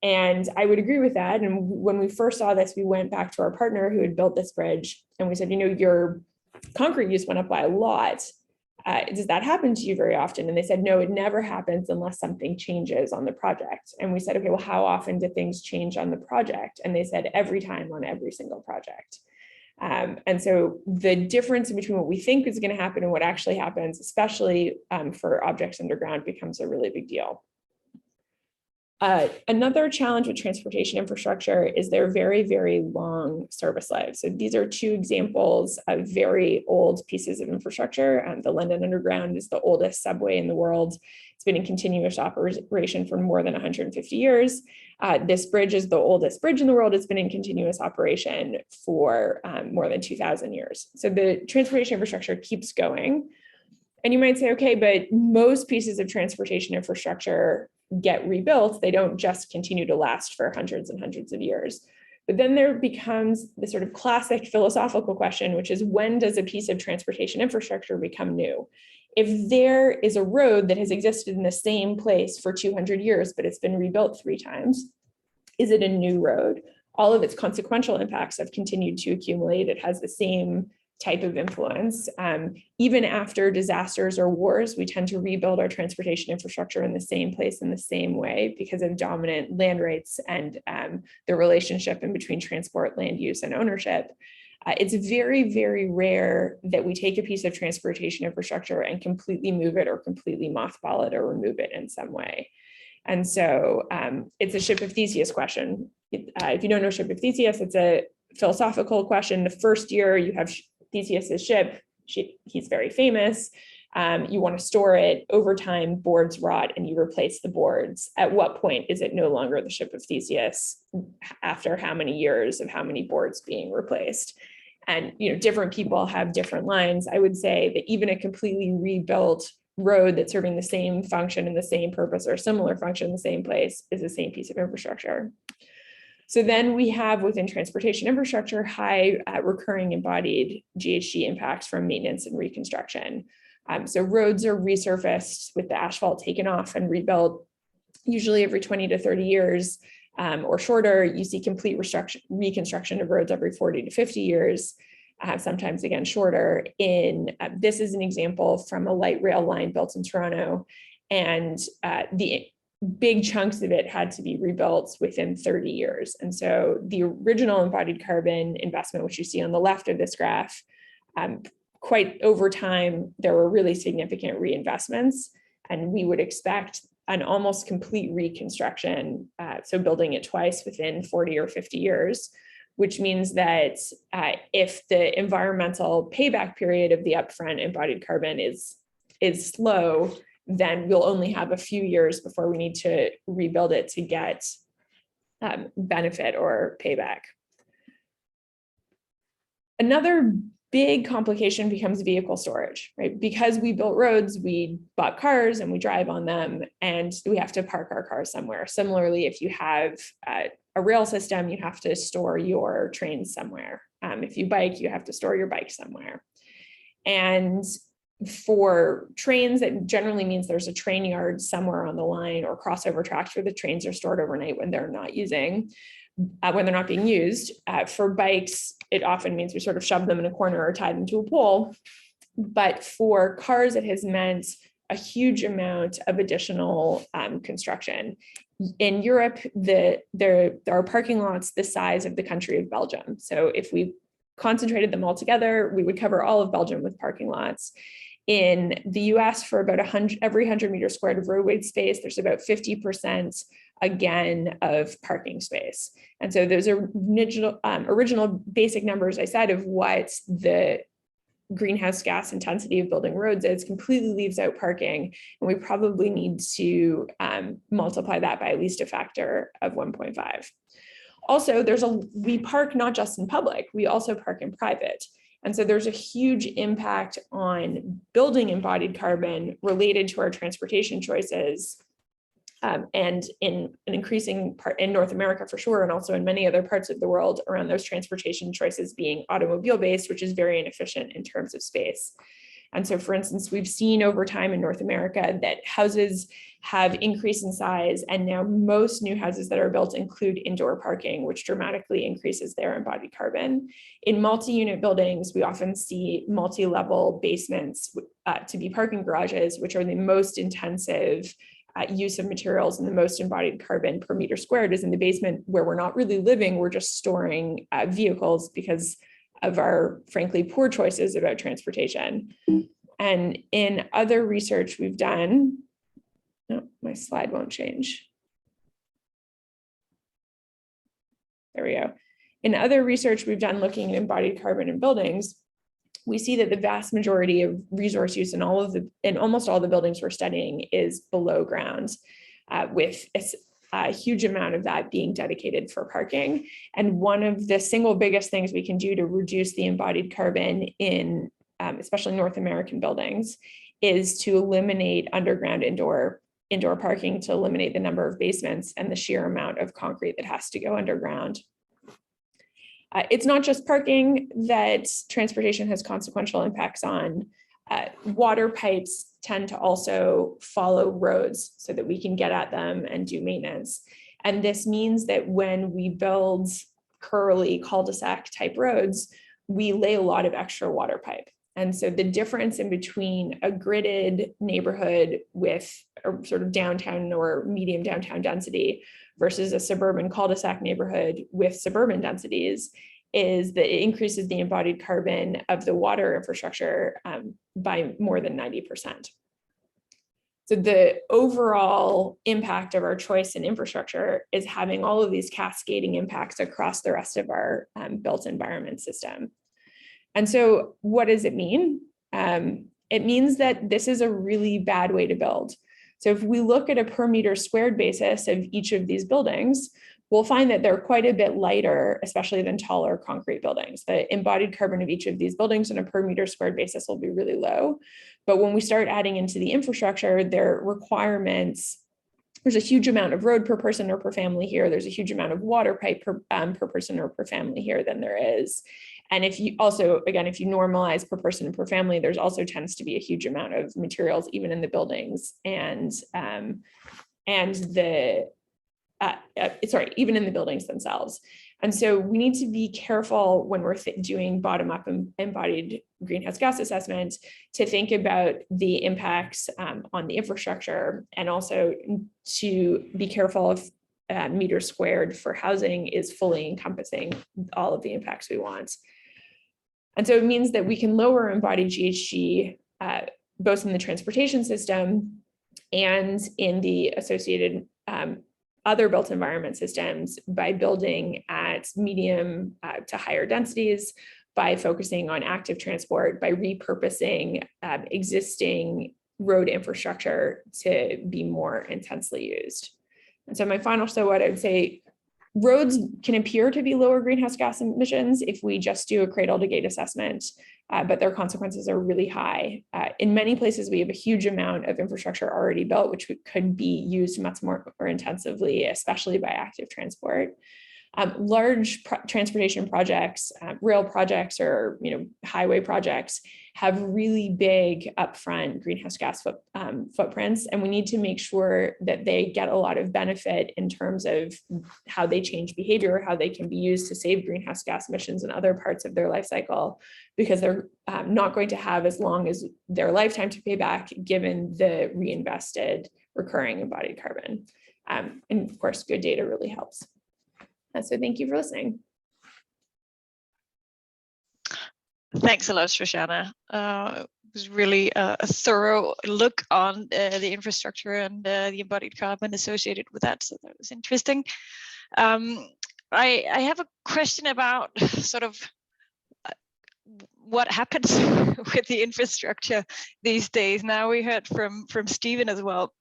And I would agree with that. And when we first saw this, we went back to our partner who had built this bridge and we said, you know, your concrete use went up by a lot. Does that happen to you very often? And they said, no, it never happens unless something changes on the project. And we said, okay, well, how often do things change on the project? And they said every time on every single project. And so the difference between what we think is going to happen and what actually happens, especially for objects underground, becomes a really big deal. Another challenge with transportation infrastructure is their very, very long service lives. So these are two examples of very old pieces of infrastructure. The London Underground is the oldest subway in the world. It's been in continuous operation for more than 150 years. This bridge is the oldest bridge in the world. It's been in continuous operation for more than 2,000 years. So the transportation infrastructure keeps going. And you might say, okay, but most pieces of transportation infrastructure get rebuilt. They don't just continue to last for hundreds and hundreds of years. But then there becomes the sort of classic philosophical question, which is, when does a piece of transportation infrastructure become new? If there is a road that has existed in the same place for 200 years, but it's been rebuilt 3 times, is it a new road? All of its consequential impacts have continued to accumulate. It has the same type of influence. Even after disasters or wars, we tend to rebuild our transportation infrastructure in the same place in the same way because of dominant land rights and the relationship in between transport, land use, and ownership. It's very, very rare that we take a piece of transportation infrastructure and completely move it or completely mothball it or remove it in some way. And so it's a ship of Theseus question. If you don't know ship of Theseus, it's a philosophical question. The first year you have Theseus's ship, he's very famous. You want to store it. Over time, boards rot and you replace the boards. At what point is it no longer the ship of Theseus? After how many years of how many boards being replaced? And different people have different lines. I would say that even a completely rebuilt road that's serving the same function and the same purpose or similar function in the same place is the same piece of infrastructure. So then we have within transportation infrastructure, high recurring embodied GHG impacts from maintenance and reconstruction. So roads are resurfaced with the asphalt taken off and rebuilt, usually every 20 to 30 years or shorter. You see complete reconstruction of roads every 40 to 50 years, sometimes again shorter. This is an example from a light rail line built in Toronto, and the big chunks of it had to be rebuilt within 30 years. And so the original embodied carbon investment, which you see on the left of this graph, quite over time, there were really significant reinvestments, and we would expect an almost complete reconstruction, so building it twice within 40 or 50 years, which means that if the environmental payback period of the upfront embodied carbon is slow, then we'll only have a few years before we need to rebuild it to get benefit or payback. Another big complication becomes vehicle storage, right? Because we built roads, we bought cars and we drive on them, and we have to park our cars somewhere. Similarly, if you have a rail system, you have to store your trains somewhere. If you bike, you have to store your bike somewhere. And for trains, that generally means there's a train yard somewhere on the line or crossover tracks where the trains are stored overnight when they're not when they're not being used. For bikes, it often means we sort of shove them in a corner or tie them to a pole. But for cars, it has meant a huge amount of additional construction. In Europe, there are parking lots the size of the country of Belgium. So if we concentrated them all together, we would cover all of Belgium with parking lots. In the US, for about every 100 meters squared of roadway space, there's about 50% again of parking space. And so those are original basic numbers I said of what the greenhouse gas intensity of building roads is, completely leaves out parking. And we probably need to multiply that by at least a factor of 1.5. Also, we park not just in public, we also park in private. And so there's a huge impact on building embodied carbon related to our transportation choices. And in an increasing part in North America for sure, and also in many other parts of the world, around those transportation choices being automobile based, which is very inefficient in terms of space. And so, for instance, we've seen over time in North America that houses have increased in size, and now most new houses that are built include indoor parking, which dramatically increases their embodied carbon. In multi-unit buildings, we often see multi-level basements to be parking garages, which are the most intensive use of materials, and the most embodied carbon per meter squared is in the basement, where we're not really living, we're just storing vehicles because of our, frankly, poor choices about transportation. And in other research we've done, no, my slide won't change. There we go. In other research we've done looking at embodied carbon in buildings, we see that the vast majority of resource use in almost all the buildings we're studying is below ground, with a huge amount of that being dedicated for parking. And one of the single biggest things we can do to reduce the embodied carbon in especially North American buildings is to eliminate underground indoor parking, to eliminate the number of basements and the sheer amount of concrete that has to go underground. It's not just parking that transportation has consequential impacts on. Water pipes tend to also follow roads so that we can get at them and do maintenance. And this means that when we build curly cul-de-sac type roads, we lay a lot of extra water pipe. And so the difference in between a gridded neighborhood with a sort of downtown or medium downtown density versus a suburban cul-de-sac neighborhood with suburban densities is that it increases the embodied carbon of the water infrastructure by more than 90%. So the overall impact of our choice in infrastructure is having all of these cascading impacts across the rest of our built environment system. And so what does it mean? It means that this is a really bad way to build. So if we look at a per meter squared basis of each of these buildings, we'll find that they're quite a bit lighter, especially than taller concrete buildings. The embodied carbon of each of these buildings on a per meter squared basis will be really low. But when we start adding into the infrastructure, their requirements, there's a huge amount of road per person or per family here. There's a huge amount of water pipe per person or per family here than there is. And if you also, again, if you normalize per person and per family, there's also tends to be a huge amount of materials, even in the buildings even in the buildings themselves. And so we need to be careful when we're doing bottom-up embodied greenhouse gas assessment to think about the impacts on the infrastructure, and also to be careful if meters squared for housing is fully encompassing all of the impacts we want. And so it means that we can lower embodied GHG both in the transportation system and in the associated other built environment systems by building at medium to higher densities, by focusing on active transport, by repurposing existing road infrastructure to be more intensely used. And so my final, so what I would say, roads can appear to be lower greenhouse gas emissions if we just do a cradle to gate assessment, but their consequences are really high. In many places, we have a huge amount of infrastructure already built, which could be used much more intensively, especially by active transport. Large transportation projects, rail projects, or highway projects have really big upfront greenhouse gas footprints, and we need to make sure that they get a lot of benefit in terms of how they change behavior, how they can be used to save greenhouse gas emissions in other parts of their life cycle, because they're not going to have as long as their lifetime to pay back, given the reinvested recurring embodied carbon. And of course, good data really helps. So thank you for listening. Thanks a lot, Shoshana. It was really a thorough look on the infrastructure and the embodied carbon associated with that. So that was interesting. I have a question about sort of what happens with the infrastructure these days. Now we heard from Stephen as well,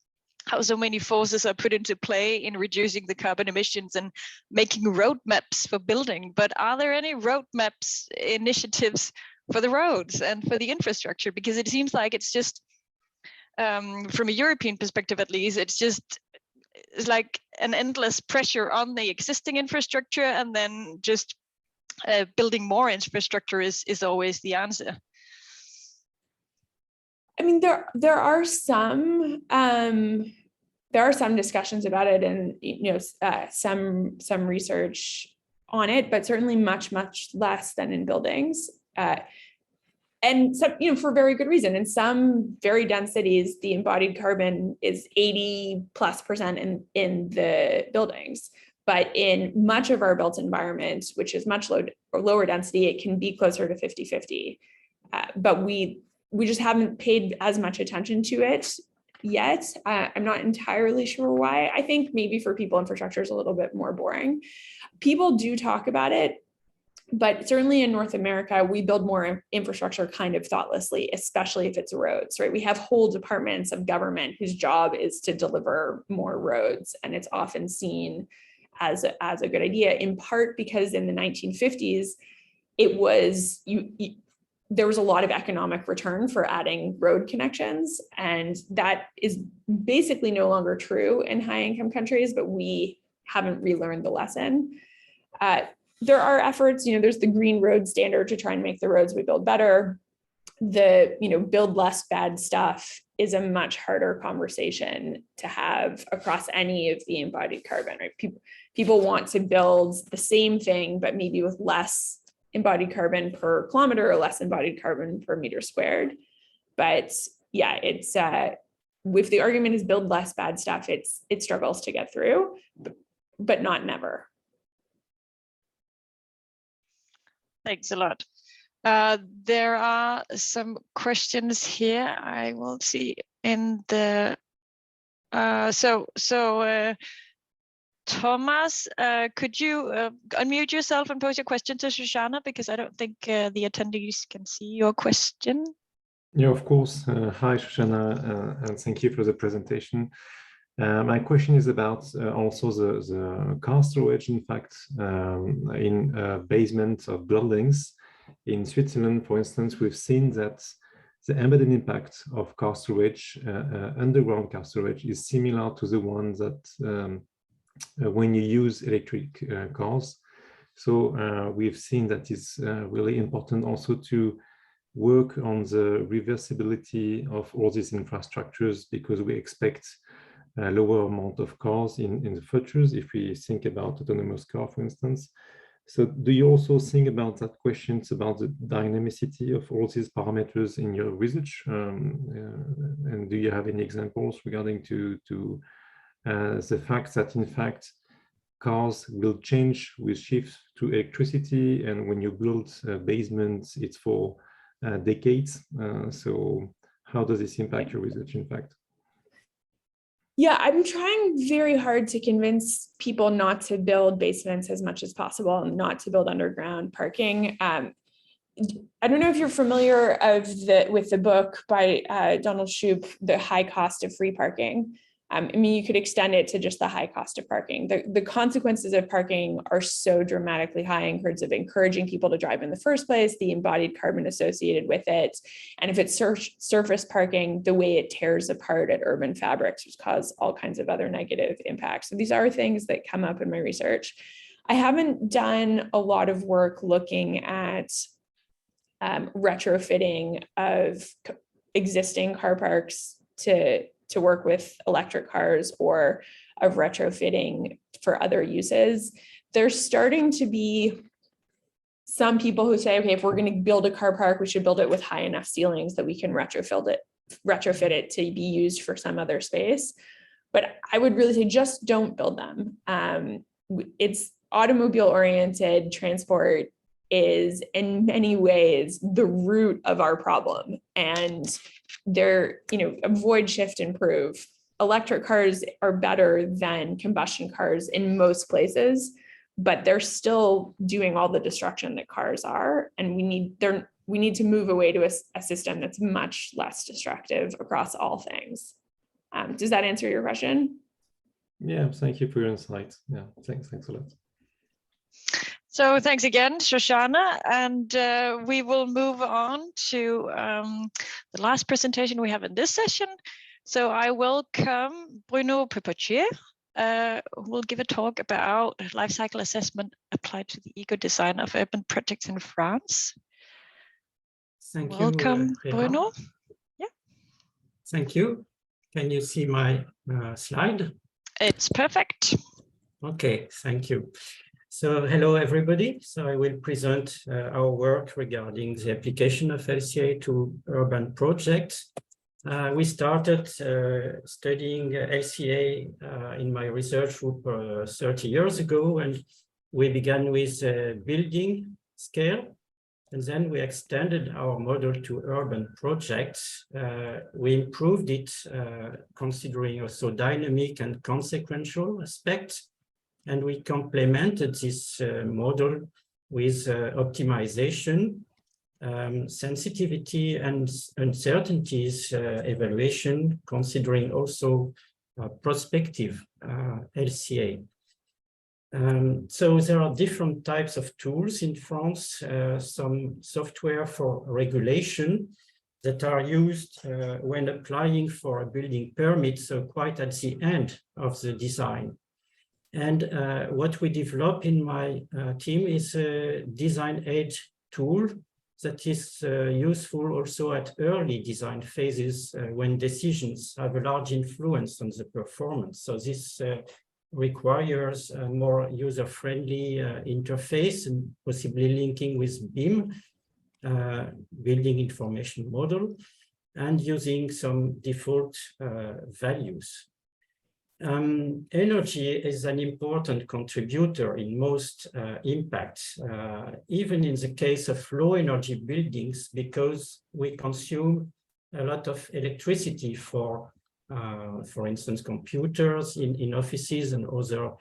how so many forces are put into play in reducing the carbon emissions and making roadmaps for building. But are there any roadmaps, initiatives for the roads and for the infrastructure? Because it seems like it's just, from a European perspective at least, it's like an endless pressure on the existing infrastructure, and then just building more infrastructure is always the answer. I mean, there are some discussions about it, and some research on it, but certainly much less than in buildings, and so, for very good reason. In some very dense cities, the embodied carbon is 80+% in the buildings, but in much of our built environment, which is much lower density, it can be closer to 50-50. But we just haven't paid as much attention to it yet. I'm not entirely sure why. I think maybe for people, infrastructure is a little bit more boring. People do talk about it, but certainly in North America, we build more infrastructure kind of thoughtlessly, especially if it's roads, right? We have whole departments of government whose job is to deliver more roads, and it's often seen as a good idea, in part because in the 1950s, it was there was a lot of economic return for adding road connections, and that is basically no longer true in high-income countries, but we haven't relearned the lesson. There are efforts, there's the Green Road Standard to try and make the roads we build better. The, build less bad stuff is a much harder conversation to have across any of the embodied carbon, right? People want to build the same thing, but maybe with less embodied carbon per kilometer or less embodied carbon per meter squared. But yeah, it's if the argument is build less bad stuff, it struggles to get through, but not never. Thanks a lot. There are some questions here. I will see in the Thomas, could you unmute yourself and pose your question to Shoshana, because I don't think the attendees can see your question. Yeah, of course. Hi, Shoshana, and thank you for the presentation. My question is about also the car storage, in fact, in basement of buildings. In Switzerland, for instance, we've seen that the embedded impact of car storage, underground car storage, is similar to the one that when you use electric cars. So we've seen that it's really important also to work on the reversibility of all these infrastructures, because we expect a lower amount of cars in the futures if we think about autonomous car, for instance. So do you also think about that questions about the dynamicity of all these parameters in your research? And do you have any examples regarding to the fact that in fact cars will change with shift to electricity, and when you build basements, it's for decades. So how does this impact your research, in fact? Yeah, I'm trying very hard to convince people not to build basements as much as possible and not to build underground parking. I don't know if you're familiar with the book by Donald Shoup, The High Cost of Free Parking. I mean, you could extend it to just the high cost of parking. The consequences of parking are so dramatically high in terms of encouraging people to drive in the first place, the embodied carbon associated with it. And if it's surface parking, the way it tears apart at urban fabrics, which cause all kinds of other negative impacts. So these are things that come up in my research. I haven't done a lot of work looking at retrofitting of existing car parks to work with electric cars, or of retrofitting for other uses. There's starting to be some people who say, okay, if we're going to build a car park, we should build it with high enough ceilings that we can retrofit it to be used for some other space. But I would really say just don't build them. It's automobile oriented transport is in many ways the root of our problem, and they're, avoid, shift, improve. Electric cars are better than combustion cars in most places, but they're still doing all the destruction that cars are, and we need to move away to a system that's much less destructive across all things. Does that answer your question? Yeah, thank you for your insight. Yeah, thanks a lot. So thanks again, Shoshana, and we will move on to the last presentation we have in this session. So I welcome Bruno Pepocier, who will give a talk about life cycle assessment applied to the eco-design of urban projects in France. Thank you. Welcome, Bruno. Yeah. Thank you. Can you see my slide? It's perfect. Okay, thank you. So hello, everybody. So I will present our work regarding the application of LCA to urban projects. We started studying LCA in my research group 30 years ago, and we began with building scale, and then we extended our model to urban projects. We improved it considering also dynamic and consequential aspects. And we complemented this model with optimization, sensitivity and uncertainties evaluation, considering also prospective LCA. So there are different types of tools in France, some software for regulation that are used when applying for a building permit, so quite at the end of the design. And what we develop in my team is a design aid tool that is useful also at early design phases when decisions have a large influence on the performance. So this requires a more user-friendly interface and possibly linking with BIM, building information model, and using some default values. Energy is an important contributor in most impacts, even in the case of low energy buildings, because we consume a lot of electricity for instance, computers in offices and other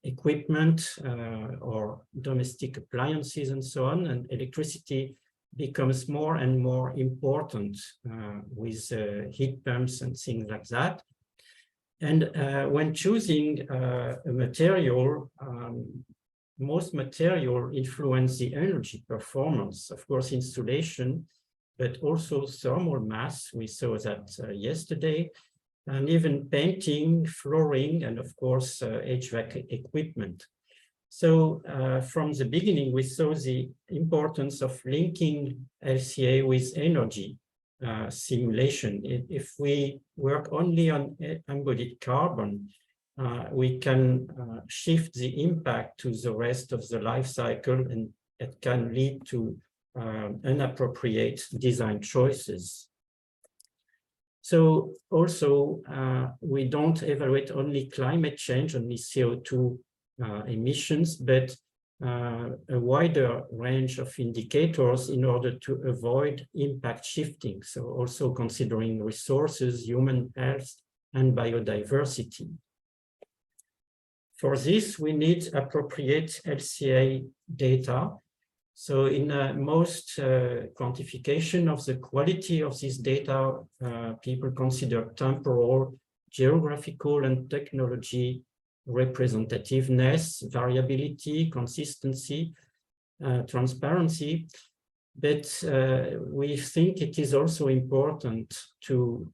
equipment or domestic appliances and so on. And electricity becomes more and more important with heat pumps and things like that. And when choosing a material, most material influence the energy performance. Of course, insulation but also thermal mass. We saw that yesterday, and even painting, flooring, and of course, HVAC equipment. So from the beginning, we saw the importance of linking LCA with energy simulation. If we work only on embodied carbon, we can shift the impact to the rest of the life cycle, and it can lead to inappropriate design choices. So also, we don't evaluate only climate change, only CO2 emissions, but a wider range of indicators in order to avoid impact shifting. So also considering resources, human health, and biodiversity. For this, we need appropriate LCA data. So in most quantification of the quality of this data, people consider temporal, geographical, and technology representativeness, variability, consistency, transparency. But we think it is also important to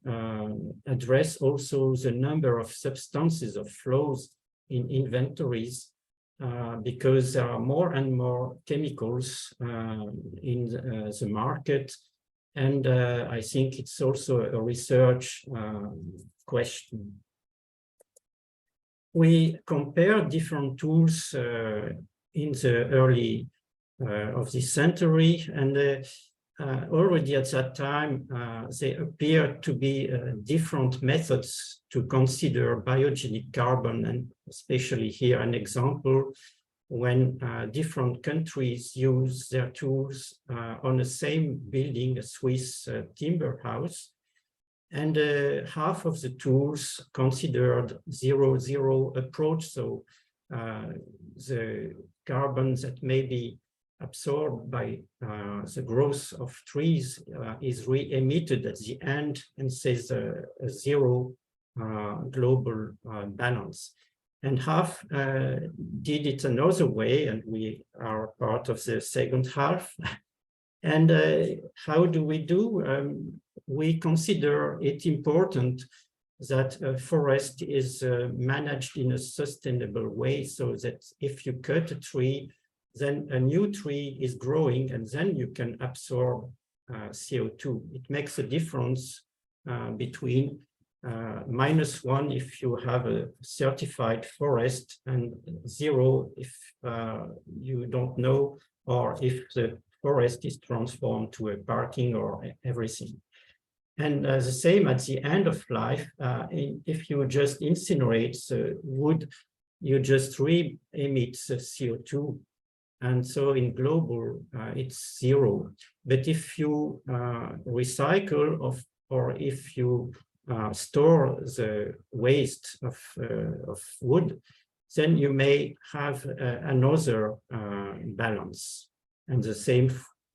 address also the number of substances of flows in inventories, because there are more and more chemicals in the market. And I think it's also a research question. We compare different tools in the early of this century, and already at that time, they appeared to be different methods to consider biogenic carbon, and especially here an example when different countries use their tools on the same building, a Swiss timber house, and half of the tools considered 0-0 approach, so the carbon that may be absorbed by the growth of trees is re-emitted at the end, and says a zero global balance. And half did it another way, and we are part of the second half. And how do? We consider it important that a forest is managed in a sustainable way, so that if you cut a tree, then a new tree is growing, and then you can absorb CO2. It makes a difference between -1 if you have a certified forest, and 0 if you don't know, or if the forest is transformed to a parking or everything. And the same at the end of life, if you just incinerate the wood, you just re-emit the CO2. And so in global, it's 0. But if you recycle or if you store the waste of wood, then you may have another balance. And the same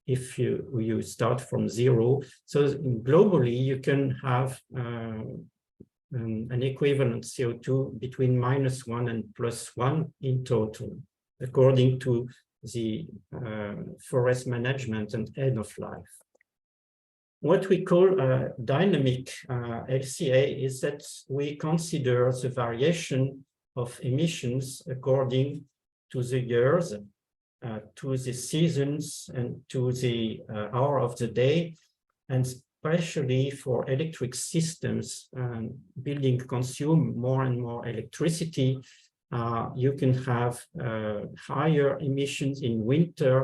if you start from 0. So globally, you can have an equivalent CO2 between -1 and +1 in total, according to the forest management and end of life. What we call dynamic LCA is that we consider the variation of emissions according to the years, to the seasons, and to the hour of the day, and especially for electric systems. Buildings consume more and more electricity. You can have higher emissions in winter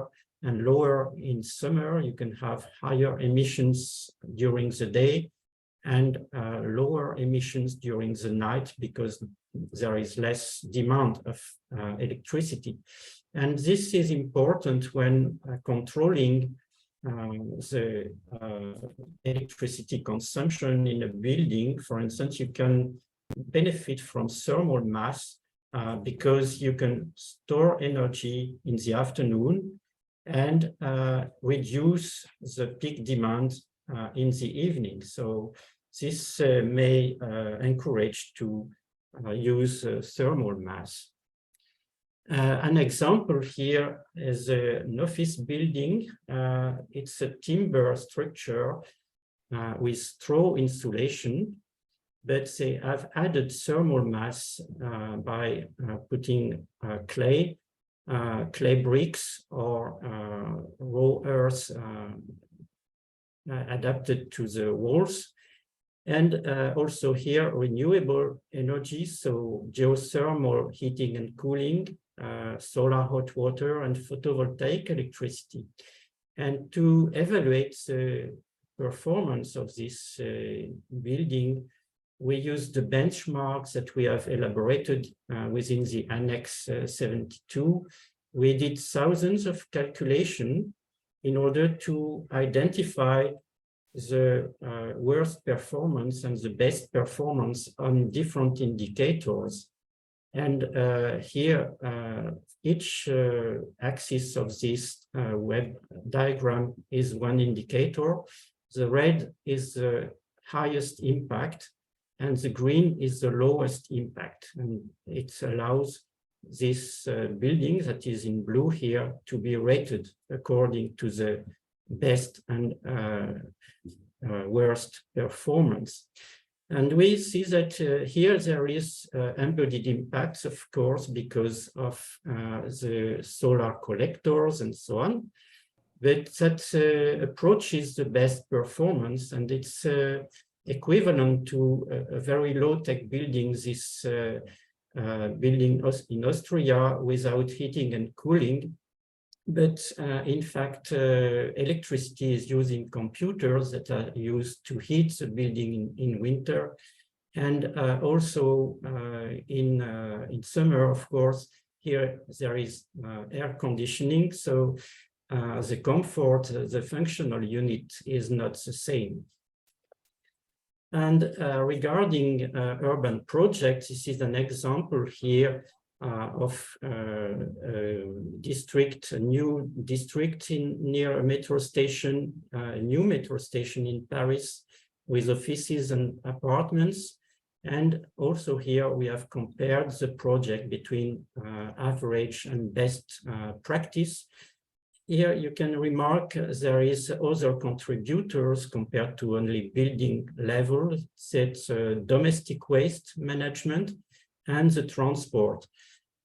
and lower in summer. You can have higher emissions during the day and lower emissions during the night, because there is less demand of electricity. And this is important when controlling the electricity consumption in a building. For instance, you can benefit from thermal mass because you can store energy in the afternoon and reduce the peak demand in the evening. So this may encourage to use thermal mass. An example here is an office building. It's a timber structure with straw insulation, but they have added thermal mass by putting clay bricks or raw earth adapted to the walls. And also here, renewable energy, so geothermal heating and cooling, solar hot water, and photovoltaic electricity. And to evaluate the performance of this building, we use the benchmarks that we have elaborated within the Annex 72. We did thousands of calculations in order to identify the worst performance and the best performance on different indicators. And here, each axis of this web diagram is one indicator. The red is the highest impact, and the green is the lowest impact. And it allows this building that is in blue here to be rated according to the best and worst performance. And we see that here there is embodied impacts, of course, because of the solar collectors and so on. But that approaches the best performance, and it's equivalent to a very low-tech building, this building in Austria without heating and cooling. But in fact, electricity is using computers that are used to heat the building in winter. And also in summer, of course, here there is air conditioning. So the comfort, the functional unit is not the same. And regarding urban projects, this is an example here of a new district near a metro station, a new metro station in Paris with offices and apartments. And also here we have compared the project between average and best practice. Here you can remark there is other contributors compared to only building level, that's domestic waste management and the transport.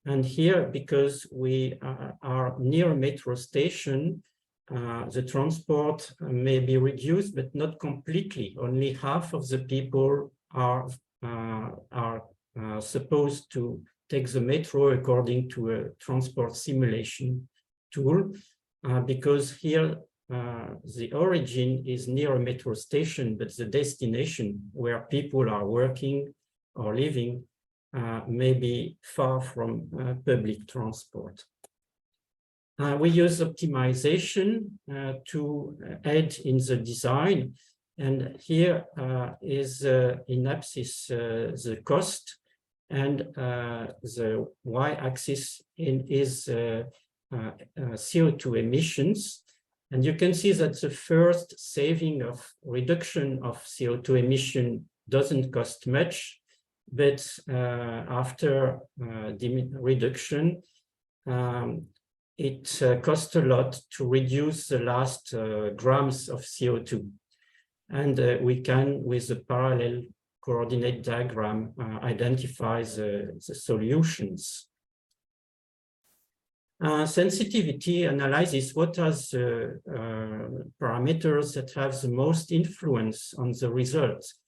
And here, because we are near a metro station, the transport may be reduced, but not completely. Only half of the people are supposed to take the metro according to a transport simulation tool. Because here the origin is near a metro station, but the destination where people are working or living may be far from public transport. We use optimization to aid in the design. And here is in axis the cost, and the y-axis is CO2 emissions. And you can see that the first saving of reduction of CO2 emission doesn't cost much, but after reduction, it costs a lot to reduce the last grams of CO2. And we can, with the parallel coordinate diagram, identify the solutions. Sensitivity analysis, what are the parameters that have the most influence on the results?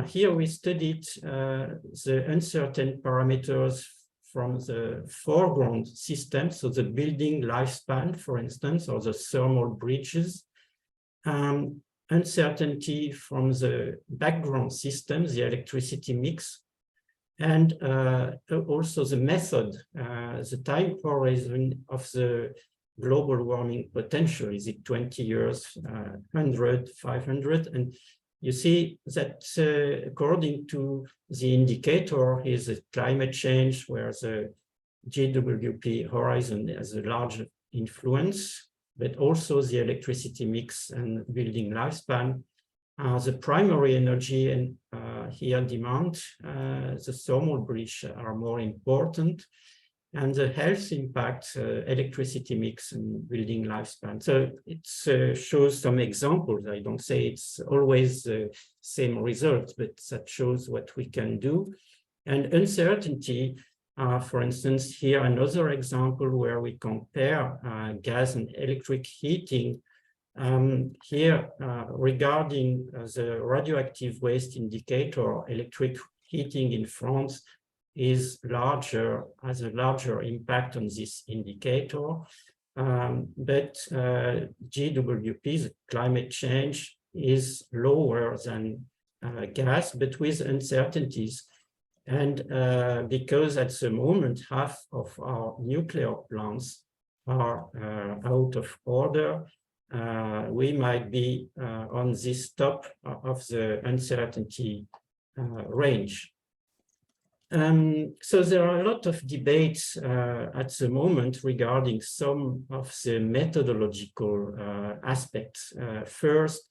Here we studied the uncertain parameters from the foreground system, so the building lifespan, for instance, or the thermal bridges. Uncertainty from the background system, the electricity mix, and also the method, the time horizon of the global warming potential. Is it 20 years, 100, 500? And you see that according to the indicator is a climate change, where the GWP horizon has a large influence, but also the electricity mix and building lifespan. The primary energy and here demand, the thermal bridge are more important. and the health impact, electricity mix and building lifespan. So it shows some examples. I don't say it's always the same result, but that shows what we can do. And uncertainty, for instance, here another example where we compare gas and electric heating. Here, regarding the radioactive waste indicator, electric heating in France is larger, has a larger impact on this indicator. But GWP, the climate change, is lower than gas, but with uncertainties. And because at the moment, half of our nuclear plants are out of order, we might be on this top of the uncertainty range. So there are a lot of debates at the moment regarding some of the methodological aspects. First,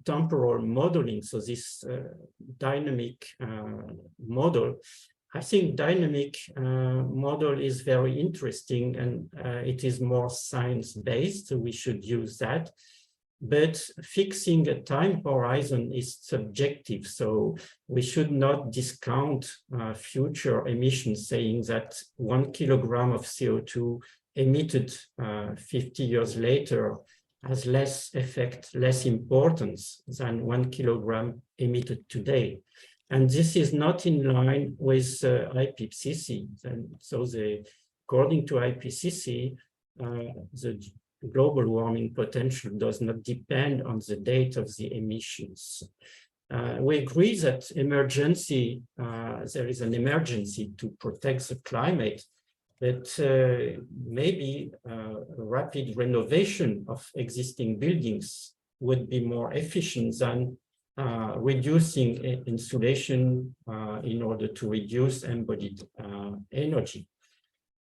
temporal modeling, so this dynamic model. I think dynamic model is very interesting, and it is more science-based, so we should use that. But fixing a time horizon is subjective, so we should not discount future emissions, saying that 1 kilogram of CO2 emitted 50 years later has less effect, less importance than 1 kilogram emitted today. And this is not in line with IPCC. And so according to IPCC, the global warming potential does not depend on the date of the emissions. We agree that emergency, there is an emergency to protect the climate, but maybe rapid renovation of existing buildings would be more efficient than reducing insulation in order to reduce embodied energy.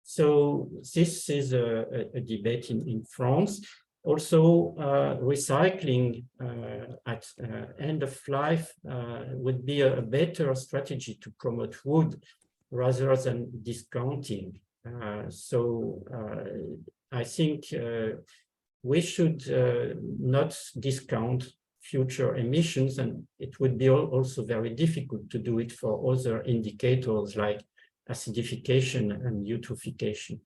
So this is a debate in France. Also, recycling at end of life would be a better strategy to promote wood rather than discounting. I think we should not discount future emissions, and it would be also very difficult to do it for other indicators like acidification and eutrophication.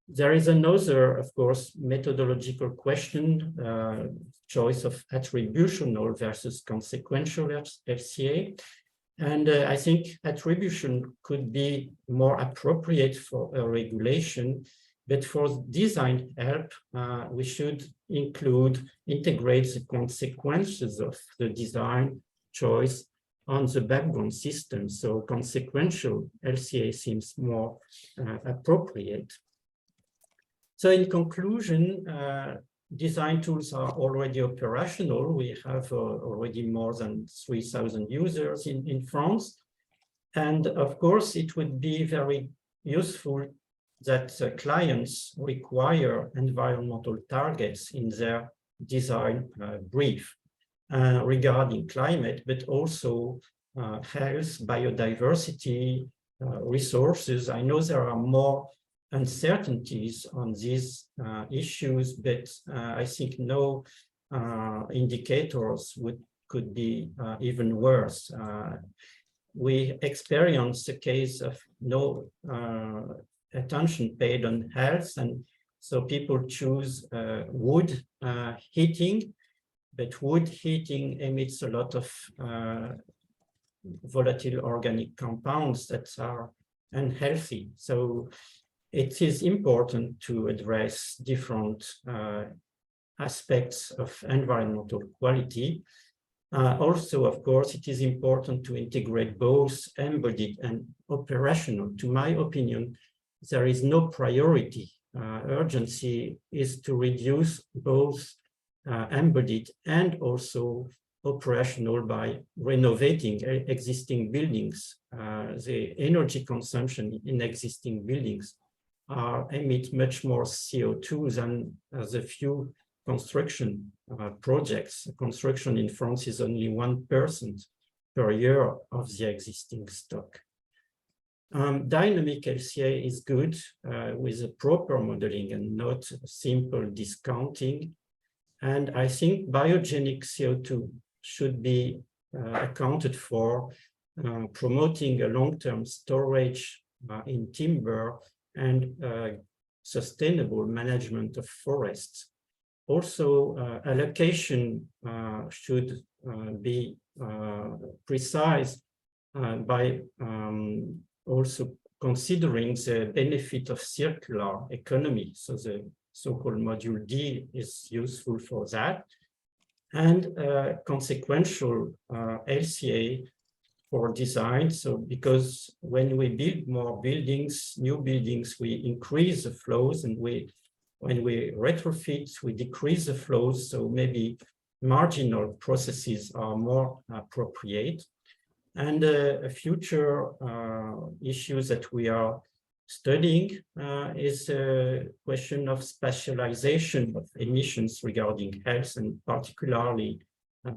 There is another, of course, methodological question, choice of attributional versus consequential LCA. And I think attribution could be more appropriate for a regulation, but for design help, we should integrate the consequences of the design choice on the background system. So consequential LCA seems more appropriate. So in conclusion, design tools are already operational. We have already more than 3,000 users in France. And of course, it would be very useful that clients require environmental targets in their design brief regarding climate, but also health, biodiversity, resources. I know there are more uncertainties on these issues, but I think no indicators could be even worse. We experienced a case of no attention paid on health, and so people choose wood heating, but wood heating emits a lot of volatile organic compounds that are unhealthy. So it is important to address different aspects of environmental quality. Also, of course, it is important to integrate both embodied and operational. To my opinion, there is no priority. Urgency is to reduce both embodied and also operational by renovating existing buildings. The energy consumption in existing buildings emit much more CO2 than the few construction projects. Construction in France is only 1% per year of the existing stock. Dynamic LCA is good with a proper modeling and not simple discounting. And I think biogenic CO2 should be accounted for, promoting a long-term storage in timber and sustainable management of forests. Also, allocation should be precise by also considering the benefit of circular economy. So the so-called module D is useful for that. And consequential LCA for design. So because when we build more buildings, new buildings, we increase the flows, and when we retrofit, we decrease the flows. So maybe marginal processes are more appropriate. And a future issue that we are studying is a question of spatialization of emissions regarding health, and particularly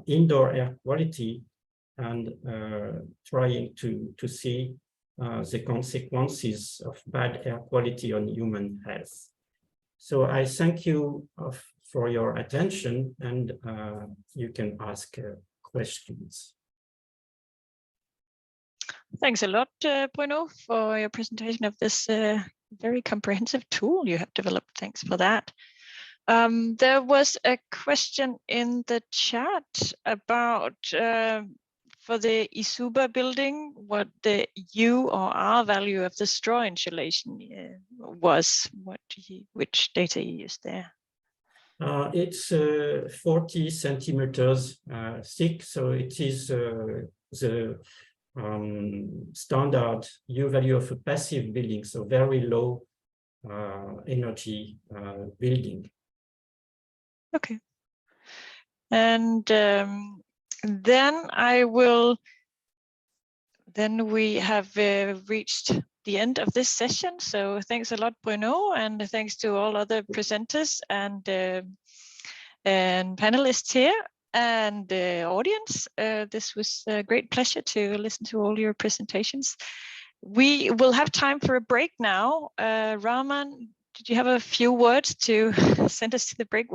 indoor air quality, and trying to see the consequences of bad air quality on human health. So I thank you for your attention, and you can ask questions. Thanks a lot, Bruno, for your presentation of this very comprehensive tool you have developed. Thanks for that. There was a question in the chat about for the Isuba building, what the U or R value of the straw insulation was. Which data you used there? It's 40 centimeters thick, so it is the standard U value of a passive building, so very low energy building. Okay. And then we have reached the end of this session. So thanks a lot, Bruno, and thanks to all other presenters and panelists here and the audience. This was a great pleasure to listen to all your presentations. We will have time for a break now. Rahman, did you have a few words to send us to the break with?